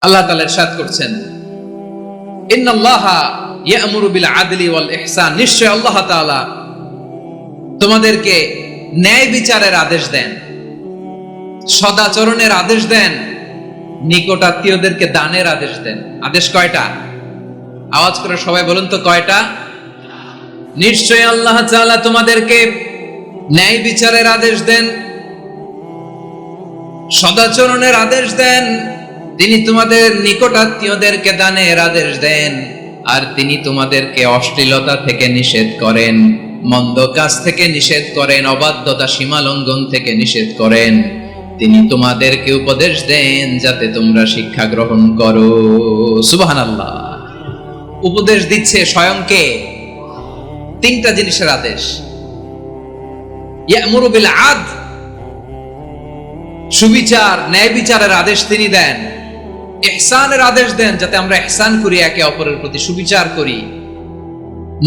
আল্লাহ তাআলা ইরশাদ করছেন, ইন্নাল্লাহা ইয়া'মুরু বিল আদলি ওয়াল ইহসান, নিশ্চয় আল্লাহ তাআলা তোমাদেরকে ন্যায় বিচারের আদেশ দেন, সদাচরণের আদেশ দেন, নিকট আত্মীয়দেরকে দানের আদেশ দেন। আদেশ কয়টা? আওয়াজ করে সবাই বলুন তো কয়টা? নিশ্চয় আল্লাহ তাআলা তোমাদেরকে ন্যায় বিচারের আদেশ দেন, সদাচরণের আদেশ দেন, তিনি তোমাদের নিকট আত্মীয়দেরকে দানের আদেশ দেন, আর তিনি তোমাদেরকে অশ্লীলতা থেকে নিষেধ করেন, মন্দ কাজ থেকে নিষেধ করেন, অবাধ্যতা সীমা লঙ্ঘন থেকে নিষেধ করেন। তিনি তোমাদেরকে উপদেশ দেন যাতে তোমরা শিক্ষা গ্রহণ করো। সুবহানাল্লাহ। উপদেশ দিচ্ছে স্বয়ং কে? তিনটা জিনিসের আদেশ। ইয়া'মুরু বিল আদল, সুবিচার ন্যায় বিচারের আদেশ তিনি দেন। ইহসানের আদেশ দেন, যাতে আমরা ইহসান করি, একে অপরের প্রতি সুবিচার করি,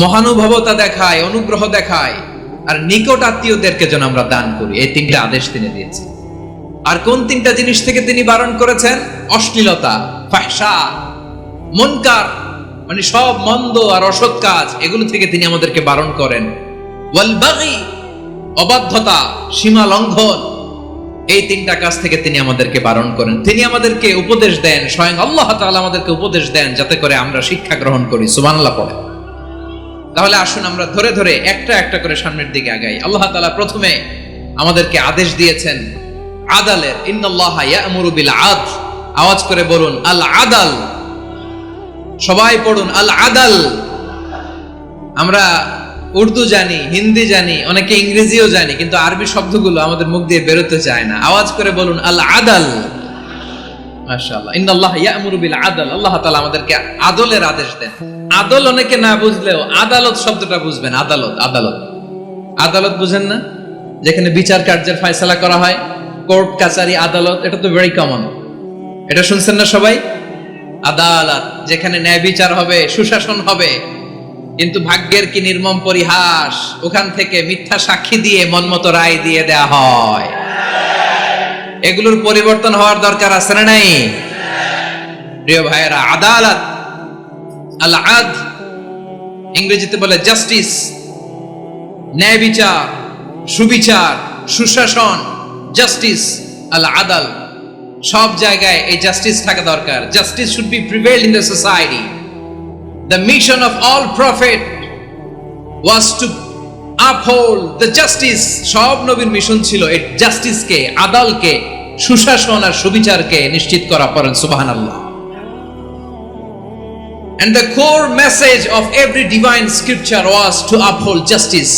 মহানুভবতা দেখায়, অনুগ্রহ দেখায়, আর নিকট আত্মীয়দেরকে যেন আমরা দান করি। এই তিনটা আদেশ তিনি দিয়েছেন। আর কোন তিনটা জিনিস থেকে তিনি বারণ করেছেন? অশ্লীলতা, ফাহশা, মুনকার, মানে সব মন্দ আর অসৎ কাজ, এগুলো থেকে তিনি আমাদেরকে বারণ করেন। ওয়াল বাগি, অবাধ্যতা, সীমা লঙ্ঘন, এই তিনটা কাজ থেকে তিনি আমাদেরকে বারণ করেন। তিনি আমাদেরকে উপদেশ দেন, স্বয়ং আল্লাহ তাআলা আমাদেরকে উপদেশ দেন যাতে করে আমরা শিক্ষা গ্রহণ করি। সুবহানাল্লাহ পড়ে। তাহলে আসুন আমরা ধরে ধরে একটা একটা করে সামনের দিকে আগাই। আল্লাহ তাআলা প্রথমে আমাদেরকে আদেশ দিয়েছেন আদালের। ইন্নাল্লাহা ইয়া'মুরু বিল আদল, আওয়াজ করে বলুন আল আদাল। সবাই পড়ুন আল আদাল। আমরা উর্দু জানি, হিন্দি জানি, অনেকে ইংরেজিও জানি, কিন্তু আরবি শব্দগুলো আমাদের মুখ দিয়ে বেরোতে চায় না। আওয়াজ করে বলুন আল আদাল। মাশাআল্লাহ। ইন্নাল্লাহা ইয়া'মুরু বিল আদল, আল্লাহ তাআলা আমাদেরকে আদলের আদেশ দেন। আদল অনেকে না বুঝলেও আদালত শব্দটা বুঝবেন। আদালত, আদালত, আদালত বুঝেন না? যেখানে বিচার কার্যের ফয়সালা করা হয়, কোর্ট কাচারি আদালত, এটা তো ভেরি কমন। এটা শুনছেন না সবাই? আদালত, যেখানে ন্যায় বিচার হবে, সুশাসন হবে। কিন্তু ভাগ্যের কি নির্মম পরিহাস, ওখান থেকে মিথ্যা সাক্ষী দিয়ে মনমতো রায় দিয়ে দেয়া হয়। এগুলোর পরিবর্তন হওয়ার দরকার আছে না নাই? প্রিয় ভাইয়েরা, আদালত, আল আদল, ইংরেজিতে বলে জাস্টিস, ন্যায় বিচার, সুবিচার, সুশাসন, জাস্টিস, আল আদল, সব জায়গায় এই জাস্টিস থাকা দরকার। Justice should be prevail in the society. The mission of all prophet was to uphold the justice. সব নবীর মিশন ছিল এই জাস্টিসকে, আদালকে, সুশাসন আর সুবিচারকে নিশ্চিত করা। পড়েন সুবহানাল্লাহ। And the core message of every divine scripture was to uphold justice.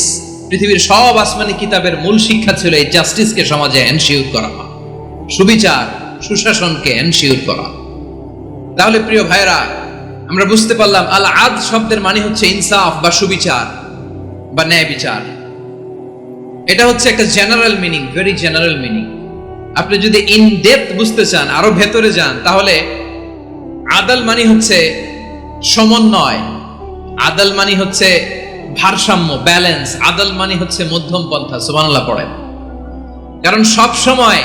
পৃথিবীর সব আসমানি কিতাবের মূল শিক্ষা ছিল এই জাস্টিসকে সমাজে এনশিওর করা, সুবিচার, সুশাসনকে এনশিওর করা। তাহলে প্রিয় ভাইরা, আমরা বুঝতে পারলাম আল আদল শব্দের মানে হচ্ছে ইনসাফ বা সুবিচার বা ন্যায় বিচার। এটা হচ্ছে একটা general meaning, very general meaning. আপনি যদি ইন ডেপথ বুঝতে চান, আরো ভেতরে যান, তাহলে আদল মানে হচ্ছে সমন্বয়, আদল মানে হচ্ছে ভারসাম্য, ব্যালেন্স, আদল মানে হচ্ছে মধ্যম পন্থা। সুবহানাল্লাহ পড়েন। কারণ সব সময়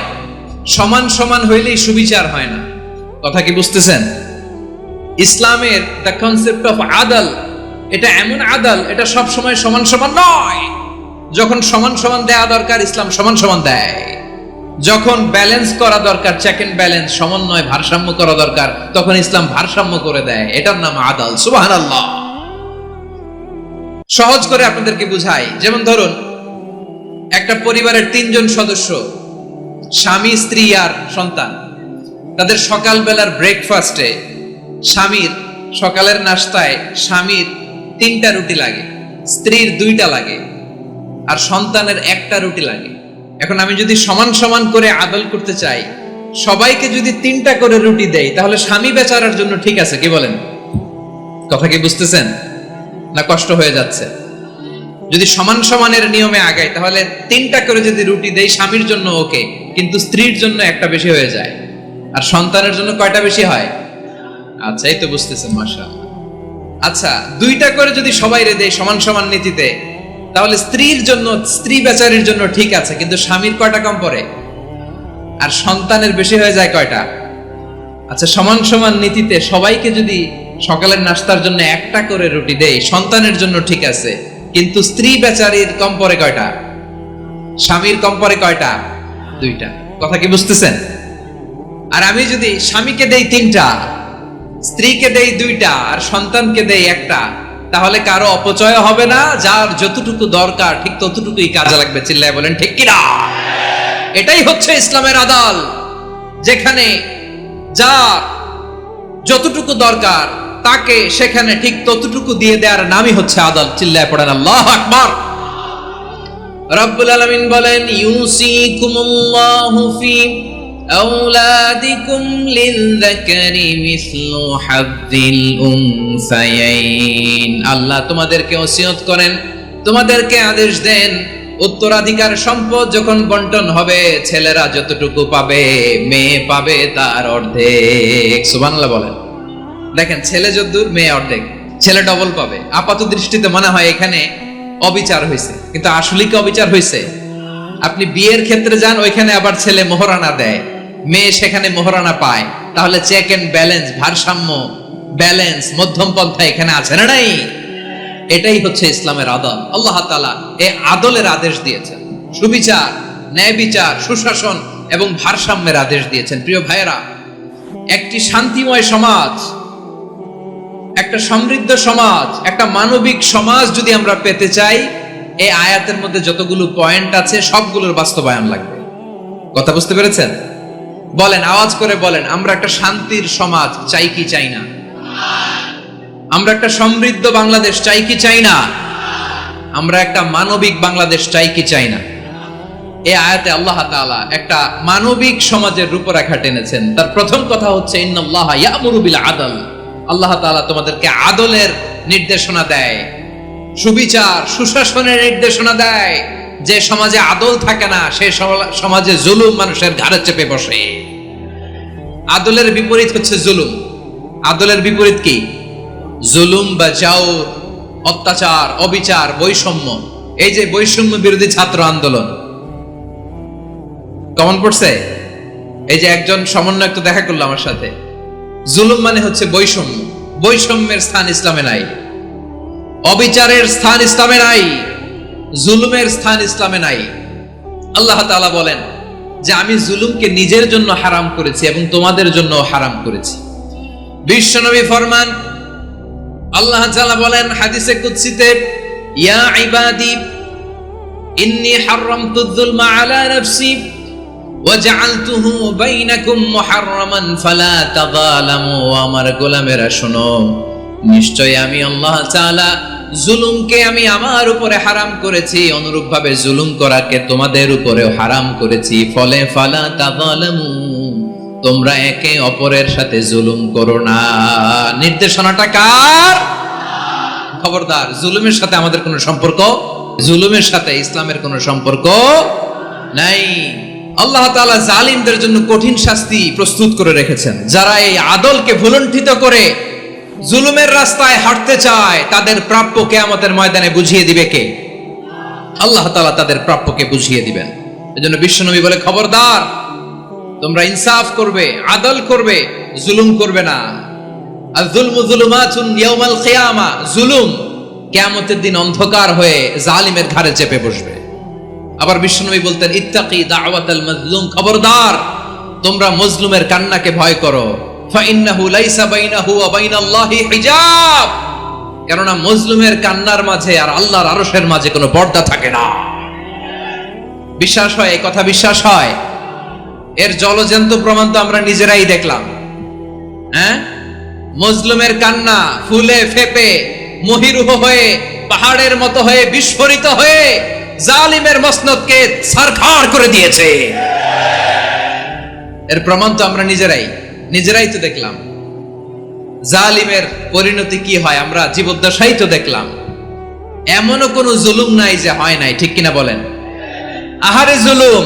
সমান সমান হইলেই সুবিচার হয় না। কথা কি বুঝতেছেন? ইসলামের দ্য কনসেপ্ট অফ আদল, এটা এমন আদল, এটা সব সময় সমান সমান নয়। যখন সমান সমান দেয়া দরকার, ইসলাম সমান সমান দেয়। যখন ব্যালেন্স করা দরকার, চেক এন্ড ব্যালেন্স, সমন্বয়, ভারসাম্য করা দরকার, তখন ইসলাম ভারসাম্য করে দেয়। এটার নাম আদল। সুবহানাল্লাহ। সহজ করে আপনাদেরকে বুঝাই। যেমন ধরুন, একটা পরিবারের 3 জন সদস্য, স্বামী, স্ত্রী আর সন্তান। তাদের সকালবেলার ব্রেকফাস্টে, স্বামীর সকালের নাস্তায় স্বামীর 3টা রুটি লাগে, স্ত্রীর 2টা লাগে, আর সন্তানের 1টা রুটি লাগে। এখন আমি যদি সমান সমান করে আদল করতে চাই, সবাইকে যদি 3টা করে রুটি দেই, তাহলে স্বামী বেচারার জন্য ঠিক আছে? কি বলেন? কথা কি বুঝতেছেন না কষ্ট হয়ে যাচ্ছে? যদি সমান সমানের নিয়মে আগাই, তাহলে 3টা করে যদি রুটি দেই, স্বামীর জন্য ওকে, কিন্তু স্ত্রীর জন্য 1টা বেশি হয়ে যায়। আর সন্তানের জন্য কয়টা বেশি হয়? আচ্ছা, এই তো বুঝতেছেন, মাশাআল্লাহ। আচ্ছা, 2টা করে যদি সবাই দেয় সমান সমান নীতিতে, তাহলে স্ত্রীর জন্য, স্ত্রী বেচারির জন্য ঠিক আছে, কিন্তু স্বামীর কয়টা কম পড়ে? আর সন্তানের বেশি হয়ে যায় কয়টা? আচ্ছা, সমান সমান নীতিতে সবাইকে যদি সকালের নাস্তার জন্য একটা করে রুটি দেই, সন্তানের জন্য ঠিক আছে, কিন্তু স্ত্রী বেচারির কম পরে কয়টা, স্বামীর কম পরে কয়টা? দুইটা। কথা কি বুঝতেছেন? আর আমি যদি স্বামীকে দেই তিনটা, স্ত্রীকে দেই দুইটা, আর সন্তানকে দেই একটা, তাহলে কারো অপচয় হবে না, যার যতটুকু দরকার ঠিক ততটুকুই কাজে লাগবে। চিল্লায় বলেন ঠিক কিনা? এটাই হচ্ছে ইসলামের আদল, যেখানে যার যতটুকু দরকার তাকে সেখানে ঠিক ততটুকু দিয়ে দেওয়ার নামই হচ্ছে আদল। চিল্লায় পড়েন আল্লাহু আকবার। রব্বুল আলামিন বলেন, ইউসিকুমুল্লাহু ফি আওলাদিকুম লিযযাকারি মিসলু হাযযিল উনসায়াইন। আল্লাহ তোমাদেরকে ওসিয়ত করেন, তোমাদেরকে আদেশ দেন, উত্তরাধিকার সম্পদ যখন বন্টন হবে, ছেলেরা যতটুকু পাবে, মেয়ে পাবে তার অর্ধেক। সুবহানাল্লাহ বলেন। দেখেন, ছেলে যদ্দূর, মেয়ে অর্ধেক, ছেলে ডবল পাবে। আপাত দৃষ্টিতে মনে হয় এখানে অবিচার হয়েছে, কিন্তু আসলে কি অবিচার হয়েছে? আপনি বিয়ের ক্ষেত্রে যান, ওইখানে আবার ছেলে মোহরানা দেয়, মেয়ে সেখানে মোহরানা পায়। তাহলে চেক এন্ড ব্যালেন্স, ভারসাম্য, ব্যালেন্স, মধ্যম পন্থা এখানে আছে না নাই? এটাই হচ্ছে ইসলামের আদল। আল্লাহ তাআলা এই আদলের আদেশ দিয়েছেন, সুবিচার, ন্যায় বিচার, সুশাসন এবং ভারসাম্যের আদেশ দিয়েছেন। প্রিয় ভাইয়েরা, একটি শান্তিময় সমাজ, একটা সমৃদ্ধ সমাজ, একটা মানবিক সমাজ যদি আমরা পেতে চাই, এই আয়াতের মধ্যে যতগুলো পয়েন্ট আছে সবগুলোর বাস্তবায়ন লাগবে। কথা বুঝতে পেরেছেন? বলেন, আওয়াজ করে বলেন, আমরা একটা শান্তির সমাজ চাই কি চাই না? আমরা একটা সমৃদ্ধ বাংলাদেশ চাই কি চাই না? আমরা একটা মানবিক বাংলাদেশ চাই কি চাই না? এই আয়াতে আল্লাহ তাআলা একটা মানবিক সমাজের রূপরেখা টেনেছেন। তার প্রথম কথা হচ্ছে, ইন্নাল্লাহা ইয়ামুরু বিল আদল। আল্লাহ তাআলা তোমাদেরকে আদলের নির্দেশনা দেয়, সুবিচার, সুশাসনের নির্দেশনা দেয়। যে সমাজে আদল থাকে না, সেই সমাজে জুলুম মানুষের ঘাড়ে চেপে বসে। আদলের বিপরীত হচ্ছে জুলুম। আদলের বিপরীত কি? জুলুম বা জাওর, অত্যাচার, অবিচার, বৈষম্য। এই যে বৈষম্য বিরোধী ছাত্র আন্দোলন কমন পড়ছে, এই যে একজন সমন্বয়ক তো দেখা করলো আমার সাথে। জুলুম মানে হচ্ছে বৈষম্য। বৈষম্যের স্থান ইসলামে নাই, অবিচারের স্থান ইসলামে নাই, জুলুমের স্থান ইসলামে নাই। আল্লাহ তাআলা বলেন যে আমি জুলুমকে নিজের জন্য হারাম করেছি এবং তোমাদের জন্য হারাম করেছি। বিশ্বনবী ফরমান, আল্লাহ তাআলা বলেন হাদিসে কুদসিতে, ইয়া ইবাদি ইন্নী হারামতুয যুলমা আলা নাফসি ওয়া জাআলতুহু বাইনাকুম মুহাররামান ফালা তাযালামু। আমার গোলামেরা শোনো, নিশ্চয় আমি আল্লাহ তাআলা জুলুমকে আমি আমার উপরে হারাম করেছি, অনুরূপভাবে জুলুম করাকে তোমাদের উপরেও হারাম করেছি। ফলে ফালা তাযালামু, তোমরা একে অপরের সাথে জুলুম করো না। নির্দেশনাটা কার? খবরদার, জুলুমের সাথে আমাদের কোনো সম্পর্ক, জুলুমের সাথে ইসলামের কোনো সম্পর্ক নাই। আল্লাহ তাআলা জালিমদের জন্য কঠিন শাস্তি প্রস্তুত করে রেখেছেন। যারা এই আদলকে ভুলুণ্ঠিত করে জুলুমের রাস্তায় হাঁটতে চায়, তাদের প্রাপ্য কিয়ামতের ময়দানে বুঝিয়ে দিবে কে? আল্লাহ তাআলা তাদের প্রাপ্যকে বুঝিয়ে দিবেন। এজন্য বিশ্বনবী বলে, খবরদার, তোমরা ইনসাফ করবে, আদল করবে, জুলুম করবে না। আয-যুলমু যুলুমাতুন ইয়াউমাল কিয়ামা, জুলুম কিয়ামতের দিন অন্ধকার হয়ে জালিমের ঘাড়ে চেপে বসবে। আবার বিশ্বনবী বলতেন, ইত্তাকি দাওয়াতাল মাজলুম, খবরদার, তোমরা মজলুমের কান্নাকে ভয় করো। ফাইন্নাহু লাইসা বাইনাহু ওয়া বাইনাল্লাহি হিজাব, কেননা মজলুমের কান্নার মাঝে আর আল্লাহর আরশের মাঝে কোনো পর্দা থাকে না। বিশ্বাস হয়? এই কথা বিশ্বাস হয়? এর জলজ্যান্ত প্রমাণ তো আমরা নিজেরাই দেখলাম। হ্যাঁ, মজলুমের কান্না ফুলে ফেপে মহিরুহ হয়ে, পাহাড়ের মতো হয়ে, বিস্ফোরিত হয়ে জালিমের মসনদকে ছারখাড় করে দিয়েছে। এর প্রমাণ তো আমরা নিজেরাই তো দেখলাম। জালিমের পরিণতি কি হয় আমরা জীবদ্দশাই তো দেখলাম। এমনও কোনো জুলুম নাই যে হয় নাই, ঠিক কিনা বলেন? আহারে জুলুম,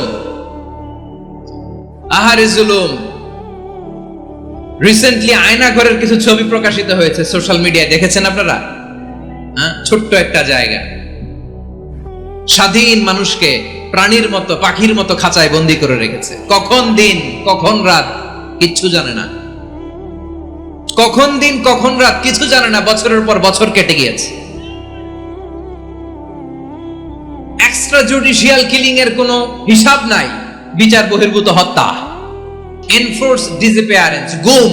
আহারে জুলুম। রিসেন্টলি আয়নাঘরের কিছু ছবি প্রকাশিত হয়েছে সোশ্যাল মিডিয়ায়, দেখেছেন আপনারা? ছোট্ট একটা জায়গা, স্বাধীন মানুষকে প্রাণীর মতো, পাখির মতো খাঁচায় বন্দী করে রেখেছে। কখন দিন কখন রাত কিচ্ছু জানে না। কখন দিন কখন রাত কিছু জানে না, বছরের পর বছর কেটে গিয়েছে। এক্সট্রা জুডিশিয়াল কিলিং এর কোনো হিসাব নাই, বিচার বহির্ভূত হত্যা, এনফোর্স ডিসঅ্যাপিয়ারেন্স, গুম,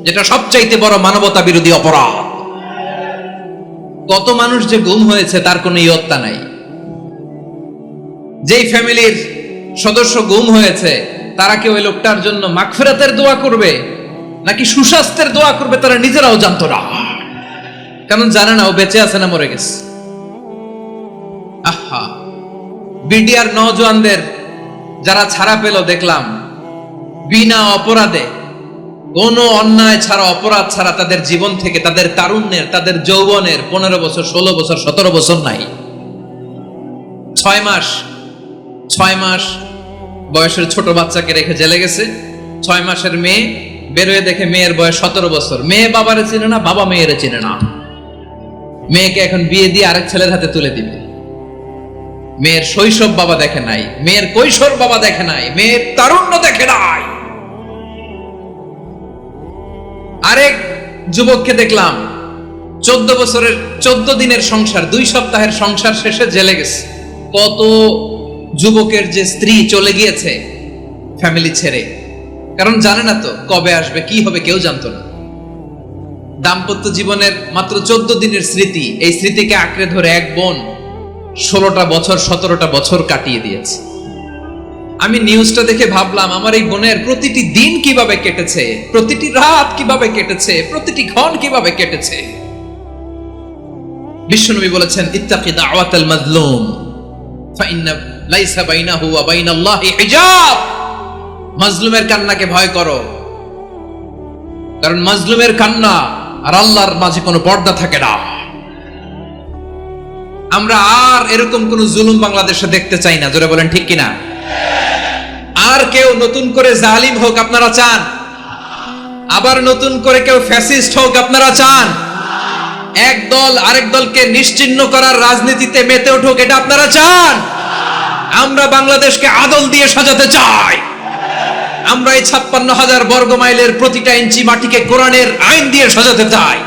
যেটা সবচাইতে বড় মানবতা বিরোধী অপরাধ। কত মানুষ যে গুম হয়েছে তার কোনো ইয়ত্তা নাই। যেই ফ্যামিলির সদস্য গুম হয়েছে তারা কি ওই লোকটার জন্য মাগফিরাতের দোয়া করবে নাকি সুস্বাস্থ্যের দোয়া করবে তারা নিজেরাও জানতো না, কারণ জানে না ও বেঁচে আছে না মরে গেছে। আহা, বিডিআর নওজোয়ানদের যারা ছাড়া পেল দেখলাম, বিনা অপরাধে, কোনো অন্যায় ছাড়া, অপরাধ ছাড়া তাদের জীবন থেকে, তাদের তারুণ্যের, তাদের যৌবনের 15 বছর, 16 বছর, 17 বছর নাই, 6 মাস বয়সের ছোট বাচ্চাকে রেখে জেলে গেছে। 6 মাসের মেয়ে বেরোয় দেখে মেয়ের বয়স 17 বছর। মেয়ে বাবারে চিনে না, বাবা মেয়েরে চিনে না। মেয়েকে এখন বিয়ে দিয়ে আরেক ছেলের হাতে তুলে দিবে। মেয়ের শৈশব বাবা দেখে নাই, মেয়ের কৈশোর বাবা দেখে নাই, মেয়ের তারুণ্য দেখে নাই। আরেক যুবককে দেখলাম 14 বছরের 14 দিনের সংসার, 2 সপ্তাহের সংসার শেষে জেলে গেছে। কত যুবকের যে স্ত্রী চলে গিয়েছে ফ্যামিলি ছেড়ে, কারণ জানে না তো কবে আসবে, কি হবে, কেউ জানতো না। দাম্পত্য জীবনের মাত্র 14 দিনের স্মৃতি, এই স্মৃতিকে আঁকড়ে ধরে এক বোন 16টা বছর, 17টা বছর কাটিয়ে দিয়েছে। আমি নিউজটা দেখে ভাবলাম, আমার এই বোনের প্রতিটি দিন কিভাবে কেটেছে, প্রতিটি রাত কিভাবে কেটেছে, প্রতিটি ক্ষণ কিভাবে কেটেছে। বিশ্বনবী বলেছেন, ইত্তাকি দাওয়াতাল মাজলুম ফাইন্না লাইসা বাইনাহু ওয়া বাইনাল্লাহি হিজাব। মাজলুমের কান্নাকে ভয় করো, কারণ মাজলুমের কান্না আর আল্লাহর মাঝে কোনো পর্দা থাকে না। আমরা আর এরকম কোন জুলুম বাংলাদেশে দেখতে চাই না, জোরে বলেন ঠিক কিনা? আর কেউ নতুন করে জালিম হোক আপনারা চান? আবার নতুন করে কেউ ফ্যাসিস্ট হোক আপনারা চান? এক দল আরেক দলকে নিশ্চিহ্ন করার রাজনীতিতে মেতে উঠুক, এটা আপনারা চান? আমরা বাংলাদেশকে আদল দিয়ে সাজাতে চাই। আমরা এই 56,000 বর্গ মাইলের প্রতিটা ইঞ্চি মাটিকে কোরআনের আইন দিয়ে সাজাতে চাই।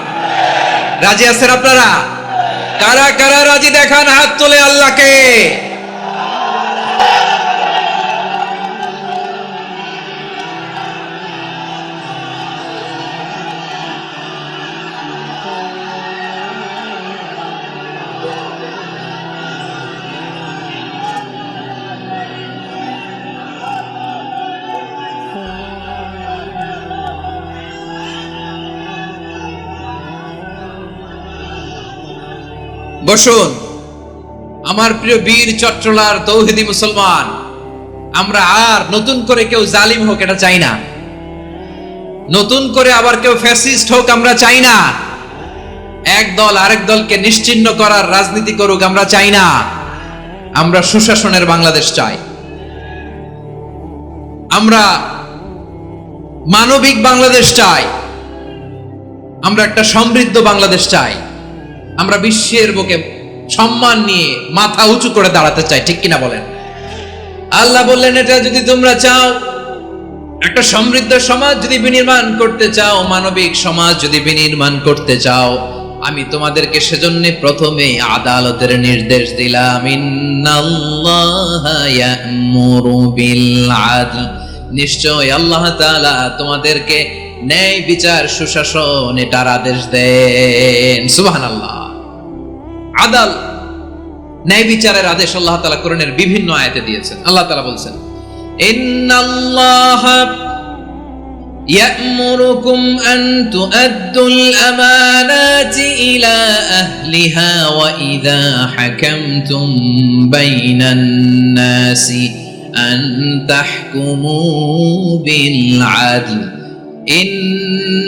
রাজি আছেন আপনারা? কারা কারা রাজি দেখান হাত তুলে আল্লাহকে। বসুন আমার প্রিয় বীর চট্টলার তৌহিদি মুসলমান, আমরা আর নতুন করে কেউ জালিম হোক এটা চাই না, নতুন করে আবার কেউ ফ্যাসিস্ট হোক আমরা চাই না, এক দল আরেক দলকে নিশ্চিহ্ন করার রাজনীতি করুক আমরা চাই না। আমরা সুশাসনের বাংলাদেশ চাই, আমরা মানবিক বাংলাদেশ চাই, আমরা একটা সমৃদ্ধ বাংলাদেশ চাই, আমরা বিশ্বের বুকে সম্মান নিয়ে মাথা উঁচু করে দাঁড়াতে চাই, ঠিক কিনা বলেন? আল্লাহ বললেন, এটা যদি তোমরা চাও, একটা সমৃদ্ধ সমাজ যদি বিনির্মাণ করতে চাও, মানবিক সমাজ যদি বিনির্মাণ করতে চাও, আমি তোমাদেরকে সেজন্য প্রথমে আদালতের নির্দেশ দিলাম। ইন্নাল্লাহা ইয়া'মুরু বিল আদল, নিশ্চয় আল্লাহ তাআলা তোমাদেরকে ন্যায় বিচার, সুশাসন এটার আদেশ দেন। সুবহানাল্লাহ। আদাল, ন্যায় বিচারের আদেশ আল্লাহ তাআলা কোরআনের বিভিন্ন আয়াতে দিয়েছেন। আল্লাহ তাআলা বলছেন, ইন্নাল্লাহা ইয়া'মুরুকুম আন তুআদ্দুল আমানাতি ইলা আহলিহা ওয়া ইযা হাকামতুম বাইনান নাসি আন তাহকুমু বিল আদল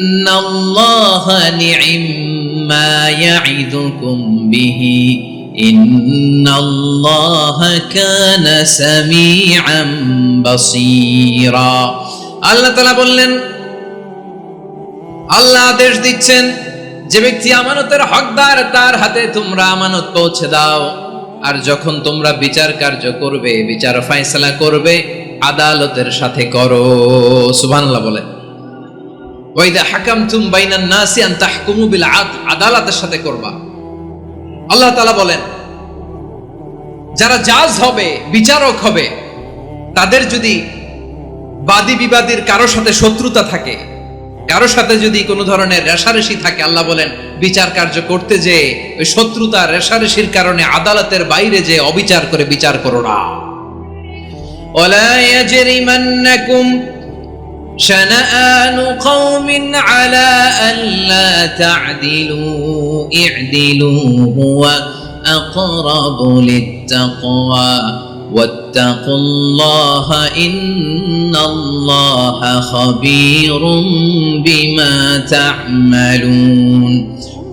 ইন্নাল্লাহা নি'ম্মা ইয়া'iদুকুম বিহি ইন্নাল্লাহা কানা সামিআন বাসীরা। আল্লাহ তাআলা বললেন, আল্লাহ আদেশ দিচ্ছেন, যে ব্যক্তি আমানতের হকদার তার হাতে তোমরা আমানত পৌঁছে দাও, আর যখন তোমরা বিচার কার্য করবে, বিচার ফয়সালা করবে, আদালতের সাথে করো। সুবহানাল্লাহ বলে। ওয়া ইযা হাকামতুম বাইনান নাসি আন তাহকুমু বিল আদল, আদালতের সাথে করবা। আল্লাহ তাআলা বলেন যারা জাজ হবে, বিচারক হবে, তাদের যদি বাদী বিবাদীর কারো সাথে শত্রুতা থাকে, কারো সাথে যদি কোনো ধরনের রেষারেষি থাকে, আল্লাহ বলেন বিচার কার্য করতে যে ওই শত্রুতা রেষারেষির কারণে আদালতের বাইরে যে অবিচার করে বিচার করো না। ওয়ালা ইয়াজরিমান্নাকুম শানাআনু কওমিন আলা আল্লা তা'দিলু ই'দিলু হুয়া আকরাবু লিত্তাকওয়া ওয়াত্তাকুল্লাহা ইন্নাল্লাহা খাবীরুম বিমা তা'মালুন।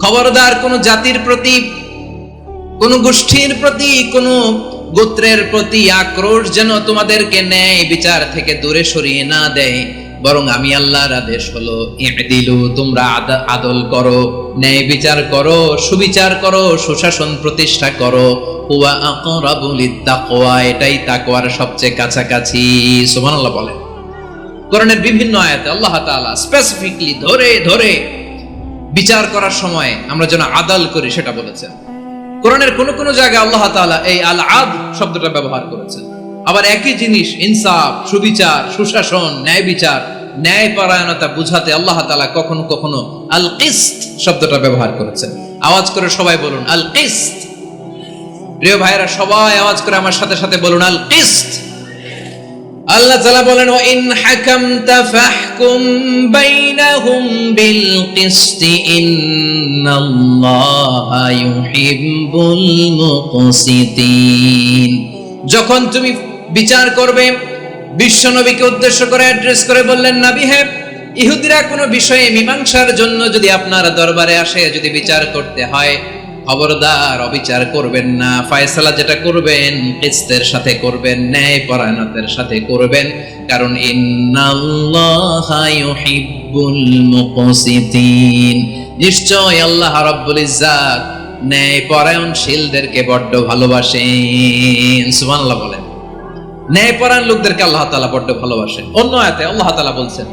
খবরদার কোন জাতির প্রতি, কোন গোষ্ঠীর প্রতি, কোন গোত্রের প্রতি আক্রোশ যেন তোমাদেরকে ন্যায় বিচার থেকে দূরে সরিয়ে না দেয়, বরং আমি আল্লাহর আদেশ হলো ই'দিলু, তোমরা আদল করো, ন্যায় বিচার করো, সুবিচার করো, সুশাসন প্রতিষ্ঠা করো। হুয়া আকরাবু লিত্তাকওয়া, এটাই তাকওয়ার সবচেয়ে কাছাকাছি। সুবহানাল্লাহ বলেন। কোরআনের বিভিন্ন আয়াতে আল্লাহ তাআলা স্পেসিফিকলি ধরে ধরে বিচার করার সময় আমরা যেন আদল করি সেটা বলেছেন। কোরআনের কোন কোন জায়গায় আল্লাহ তাআলা এই আল আদল শব্দটা ব্যবহার করেছেন। আবার একই জিনিস ইনসাফ, সুবিচার, সুশাসন, ন্যায় বিচার, ন্যায় পরায়ণতা বুঝাতে আল্লাহ তাআলা কখনো কখনো আল কিসত শব্দটা ব্যবহার করেছেন। আওয়াজ করে সবাই বলুন আল কিসত। প্রিয় ভাইরা, সবাই আওয়াজ করে আমার সাথে সাথে বলুন আল কিসত। আল্লাহ তাআলা বলেন ওয়া ইন হাকামতা ফাহকুম বাইনাহুম বিল কিসত ইন্নাল্লাহা ইউহিব্বুল মুকসিতিন। যখন তুমি বিচার করবে, বিশ্বনবীকে উদ্দেশ্য করে অ্যাড্রেস করে বললেন, নবী হে, ইহুদিরা কোনো বিষয়ে মীমাংসার জন্য যদি আপনার দরবারে আসে, যদি বিচার করতে হয়, খবরদার অবিচার করবেন না। ফয়সালা যেটা করবেন কিসতের সাথে করবেন, ন্যায় পরায়ণতার সাথে করবেন, কারণ ইন্নাল্লাহা ইউহিব্বুল মুকসিতিন, নিশ্চয় আল্লাহ রাব্বুল ইজ্জাত ন্যায় পরায়ণশীলদেরকে বড্ড ভালোবাসেন। সুবহানাল্লাহ বলেন। ন্যায় পরায়ণ লোকদেরকে আল্লাহ তাআলা বড্ড ভালোবাসেন। অন্য আয়াতে আল্লাহ তাআলা বলছেন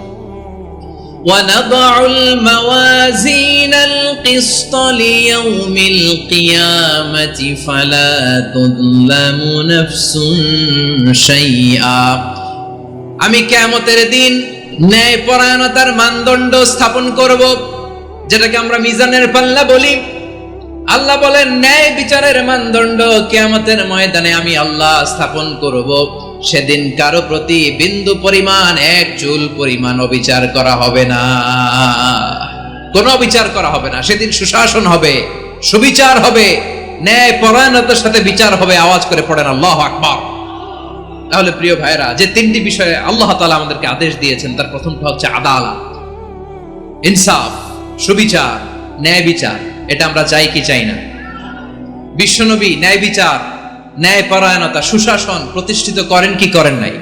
وَنَضَعُ الْمَوَازِينَ الْقِسْطَ لِيَوْمِ الْقِيَامَةِ فَلَا تُظْلَمُ نَفْسٌ شَيْئًا। আমি কিয়ামতের দিন ন্যায় পরায়ণতার মানদণ্ড স্থাপন করব, যেটাকে আমরা মিজানের পাল্লা বলি। আল্লাহ বলেন ন্যায় বিচারের মানদণ্ড কিয়ামতের ময়দানে আমি আল্লাহ স্থাপন করব। সেদিন কারো প্রতি বিন্দু পরিমাণ, এক চুল পরিমাণ অবিচার করা হবে না, কোনো অবিচার করা হবে না। সেদিন সুশাসন হবে, সুবিচার হবে, ন্যায় পরায়ণতার সাথে বিচার হবে। আওয়াজ করে পড়েন আল্লাহু আকবার। তাহলে প্রিয় ভাইরা, যে তিনটি বিষয়ে আল্লাহ তাআলা আমাদেরকে আদেশ দিয়েছেন, তার প্রথমটা হচ্ছে আদালত, ইনসাফ, সুবিচার, ন্যায় বিচার। এটা আমরা চাই কি চাই না? বিশ্বনবী ন্যায় বিচার, ন্যায় পরায়ণতা, সুশাসন প্রতিষ্ঠিত করেন কি করেন নাই?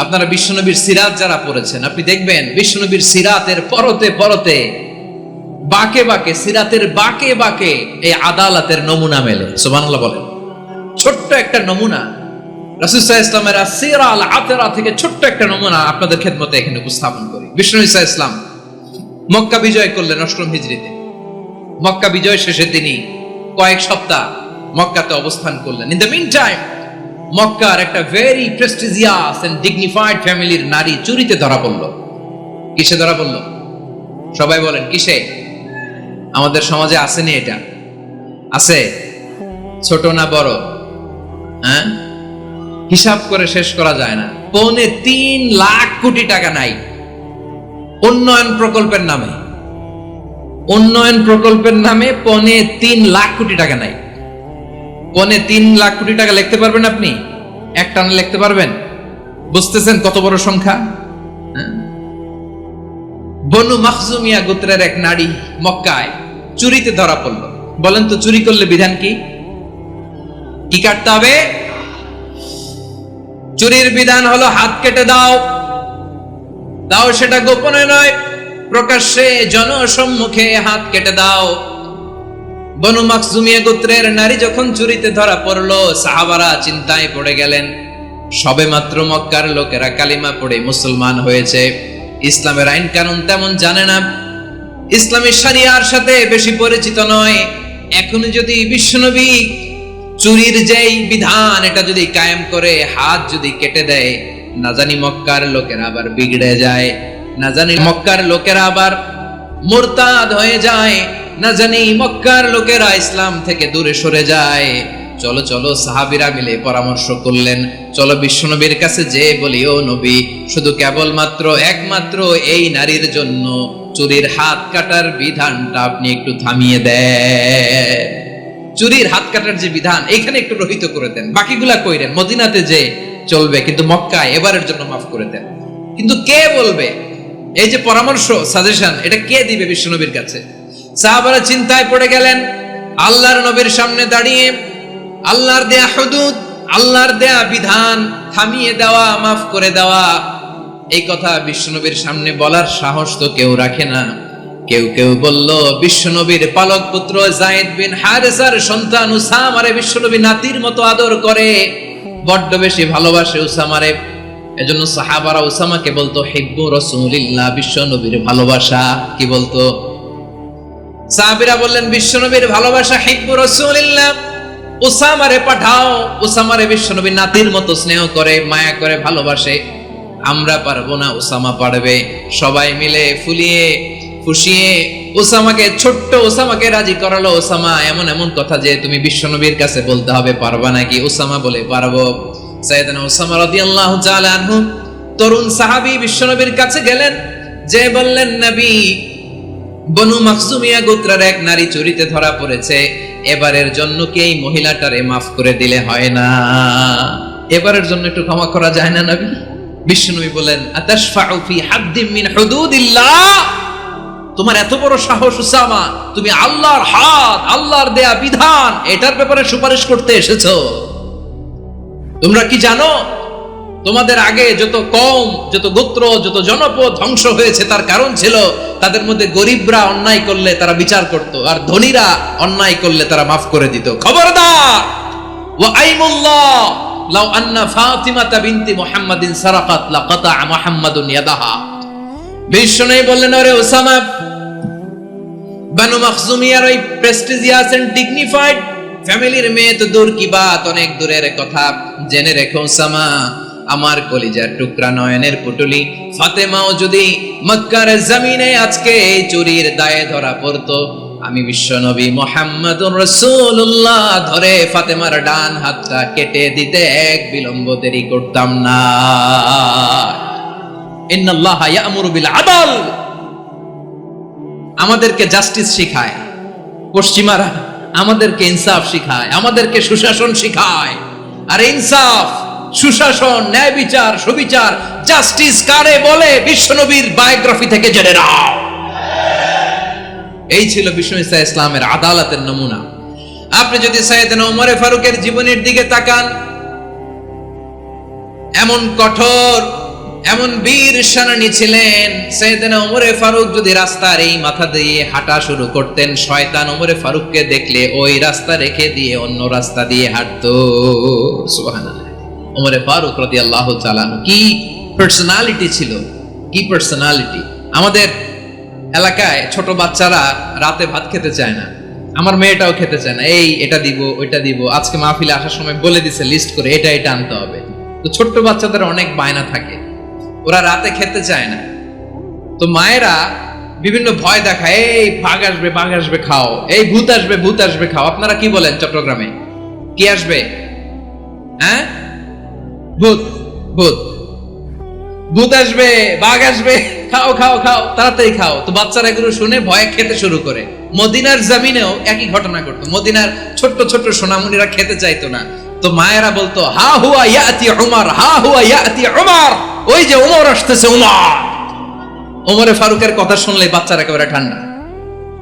আপনারা বিশ্বনবীর সিরাত যারা পড়েছেন, আপনি দেখবেন বিশ্বনবীর সিরাতের পরতে পরতে, বাঁকে বাঁকে, সিরাতের বাঁকে বাঁকে এই আদালতের নমুনা মেলে। সুবহানাল্লাহ বলেন। ছোট্ট একটা নমুনা রাসূল সাল্লাল্লাহু আলাইহি ওয়াসাল্লামের আসিরা আল আতরা থেকে ছোট্ট একটা নমুনা আপনাদের খেদমতে এখানে উপস্থাপন করি। বিশ্বনবী সাল্লাল্লাহু আলাইহি ওয়াসাল্লাম মক্কা বিজয় করলেন ৮ম হিজরিতে। মক্কা বিজয় শেষে তিনি কয়েক সপ্তাহ মক্কাতে অবস্থান করলেন। ইন দ্য মিন টাইম মক্কার একটা ভেরি প্রেস্টিজিয়াস এন্ড ডিগনিফাইড ফ্যামিলির নারী চুরিতে ধরা পড়ল। কিসে ধরা পড়ল? সবাই বলেন কিসে? আমাদের সমাজে আসেনি এটা? আছে? ছোট না বড়? হ্যাঁ, হিসাব করে শেষ করা যায় না। ৩.৫ লাখ কোটি টাকা নাই উন্নয়ন প্রকল্পের নামে। উন্নয়ন প্রকল্পের নামে ৩.৫ লাখ কোটি টাকা নাই। ৩.৫ লাখ কোটি টাকা লিখতে পারবেন আপনি? এক টানে লিখতে পারবেন? বুঝতেছেন কত বড় সংখ্যা? বনু মাখজুমিয়া গোত্রের এক নারী মক্কায় চুরিতে ধরা পড়ল। বলেন তো চুরি করলে বিধান কি? কি কাটতে হবে? চুরির বিধান হলো হাত কেটে দাও। দাও সেটা গোপনে নয়, প্রকাশ্যে জনসম্মুখে হাত কেটে দাও। বনু মাখজুমিয়া গোত্রের নারী যখন চুরিতে ধরা পড়ল, সাহাবারা চিন্তায় পড়ে গেলেন। সবেমাত্র মক্কার লোকেরা কালিমা পড়ে মুসলমান হয়েছে। ইসলামের আইন কানুন তেমন জানে না, ইসলামের শরিয়ার সাথে বেশি পরিচিত নয়। এখন যদি বিশ্বনবী চুরির যেই বিধান এটা যদি কায়েম করে হাত যদি কেটে দেয়, না জানি মক্কার লোকেরা আবার বিগড়ে যায়, না জানি মক্কার লোকেরা আবার মুরতাদ হয়ে যায়, না জানি মক্কার লোকেরা ইসলাম থেকে দূরে সরে যায়। চলো চলো সাহাবীরা মিলে পরামর্শ করলেন, চলো বিশ্বনবীর কাছে যে বলি, ও নবী, শুধু কেবলমাত্র একমাত্র এই নারীর জন্য চুরির হাত কাটার বিধানটা আপনি একটু থামিয়ে দেন। চুরির হাত কাটার যে বিধান এখানে একটু রহিত করে দেন, বাকিগুলা কইরেন মদিনাতে যে চলবে, কিন্তু মক্কায় এবারের জন্য মাফ করে দেন। কিন্তু কে বলবে? এই যে পরামর্শ, সাজেশন, এটা কে দিবে বিশ্বনবীর কাছে? সাহাবারা চিন্তায় পড়ে গেলেন। আল্লাহর নবীর সামনে দাঁড়িয়ে আল্লাহর দেয়া হুদুদ, আল্লাহর দেয়া বিধান থামিয়ে দেওয়া, মাফ করে দেওয়া, এই কথা বিশ্বনবীর সামনে বলার সাহস তো কেউ রাখে না। কেউ কেউ বলল, বিশ্বনবীর পালক পুত্র যায়েদ বিন হারেসার সন্তান উসামারে বিশ্বনবী নাতির মতো আদর করে, বড্ড বেশি ভালোবাসে উসামারে। এজন্য সাহাবারা উসামাকে বলতো হিব্বু রাসূলিল্লাহ, বিশ্বনবীর ভালোবাসা। কি বলতো? সাহাবীরা বললেন, বিশ্বনবীর ভালোবাসা হিব্বু রাসূলিল্লাহ, উসামারে পাঠাও। উসামারে বিশ্বনবী নাতির মতো স্নেহ করে, মায়া করে, ভালোবাসে। আমরা পারবো না, উসামা পারবে। সবাই মিলে ফুলিয়ে ফুসিয়ে উসামাকে, ছোট্ট উসামাকে রাজি করালো। উসামা এমন এমন কথা যে তুমি বিশ্বনবীর কাছে বলতে হবে, পারবা নাকি? উসামা বলে, পারবো। সাইয়েদনা উসামা রাদিয়াল্লাহু তাআলা আনহু তরুণ সাহাবী বিশ্বনবীর কাছে গেলেন, যে বললেন, নবী, বনু মাখজুমিয়া গোত্রের এক নারী চুরিতে ধরা পড়েছে, এবারের জন্য কি এই মহিলাটারে মাফ করে দিলে হয় না? এবারের জন্য একটু ক্ষমা করা যায় না নবী? বিশ্বনবী বলেন, আতাশফাউ ফি হাদ্দিম মিন হুদুদিল্লাহ, তোমার এত বড় সাহস উসামা, তুমি আল্লাহর হাত, আল্লাহর দেয়া বিধান, এটার ব্যাপারে সুপারিশ করতে এসেছো? তোমরা কি জানো তোমাদের আগে যত কওম, যত গোত্র, যত জনপদ ধ্বংস হয়েছে তার কারণ ছিল তাদের মধ্যে গরিবরা অন্যায় করলে তারা বিচার করত, আর ধনীরা অন্যায় করলে তারা মাফ করে দিত। খবরদার! ওয়া আইমুল্লাহ লাউ আন্না ফাতিমাতা বিনতি মুহাম্মাদিন সারাকাত লাকাতা মুহাম্মাদুন ইয়াদাহা। বিশ্বনবী বললেন, ওরে উসামা, বানু মাখজুমিয়ার ওই প্রেস্টিজিয়াস এন্ড ডিগনিফাইড ফ্যামিলির মেয়ে তো দূর কি বাত, অনেক দূরের কথা। জেনে রেখো উসামা, আমার কলিজার টুকরা, নয়নের পুটুলি ফাতেমাও যদি মক্কার জমিনে আজকে এই চুরির দায়ে ধরা পড়তো, আমি বিশ্বনবী মুহাম্মাদুর রাসূলুল্লাহ ধরে ফাতেমার ডান হাতটা কেটে দিতে এক বিলম্ব দেরি করতাম না। ইন্নাল্লাহা ইয়া'মুরু বিল আদল, আমাদেরকে জাস্টিস শিখায় পশ্চিমারা, আমাদেরকে ইনসাফ শিখায়, আমাদেরকে সুশাসন শিখায়। আর ইনসাফ, সুশাসন, ন্যায় বিচার, সুবিচার, জাস্টিস কারে বলে বিশ্বনবীর বায়োগ্রাফি থেকে জেনে নাও। এই ছিল বিশ্বনবী সাল্লাল্লাহু আলাইহি ইসলামের আদালতের নমুনা। আপনি যদি সাইয়েদনা ওমর ফারুকের জীবনের দিকে তাকান, এমন কঠোর, এমন বীর সেনানী ছিলেন। সাইয়েদনা ওমর ফারুক যদি রাস্তার এই মাথা দিয়ে হাঁটা শুরু করতেন, শয়তান ওমর ফারুককে দেখলে ওই রাস্তা রেখে দিয়ে অন্য রাস্তা দিয়ে হাঁটতো। সুবহানাল্লাহ। ওমর ফারুক রাদিয়াল্লাহু তাআলা কি পার্সোনালিটি ছিল, কি পার্সোনালিটি! আমাদের এলাকায় ছোট বাচ্চারা রাতে ভাত খেতে চায় না, আমার মেয়েটাও খেতে চায় না। এই এটা দিব, ওইটা দিব, আজকে মাহফিলে আসার সময় বলে দিছে লিস্ট করে, এটা এটা আনতে হবে। তো ছোট্ট বাচ্চাদের অনেক বায়না থাকে, ওরা রাতে খেতে চায় না। তো মায়েরা বিভিন্ন ভয় দেখায়, এই বাঘ আসবে, বাঘ আসবে খাও, এই ভূত আসবে, ভূত আসবে খাও। আপনারা কি বলেন চট্টগ্রামে? কি আসবে? হ্যাঁ, ভূত, ভূত, ভূত আসবে, বাঘ আসবে, খাও খাও খাও, তাড়াতাড়ি খাও। তো বাচ্চারা এগুলো শুনে ভয়ে খেতে শুরু করে। মদিনার জমিনেও একই ঘটনা ঘটতো। মদিনার ছোট্ট ছোট্ট সোনামণিরা খেতে চাইতো না, তো মায়েরা বলতো, হা হুয়া ইয়াতি উমর, হা হুয়া ইয়াতি উমর, ওই যে উমর আসতেছে, উমর। ওমরে ফারুকের কথা শুনলে বাচ্চারা একেবারে ঠান্ডা।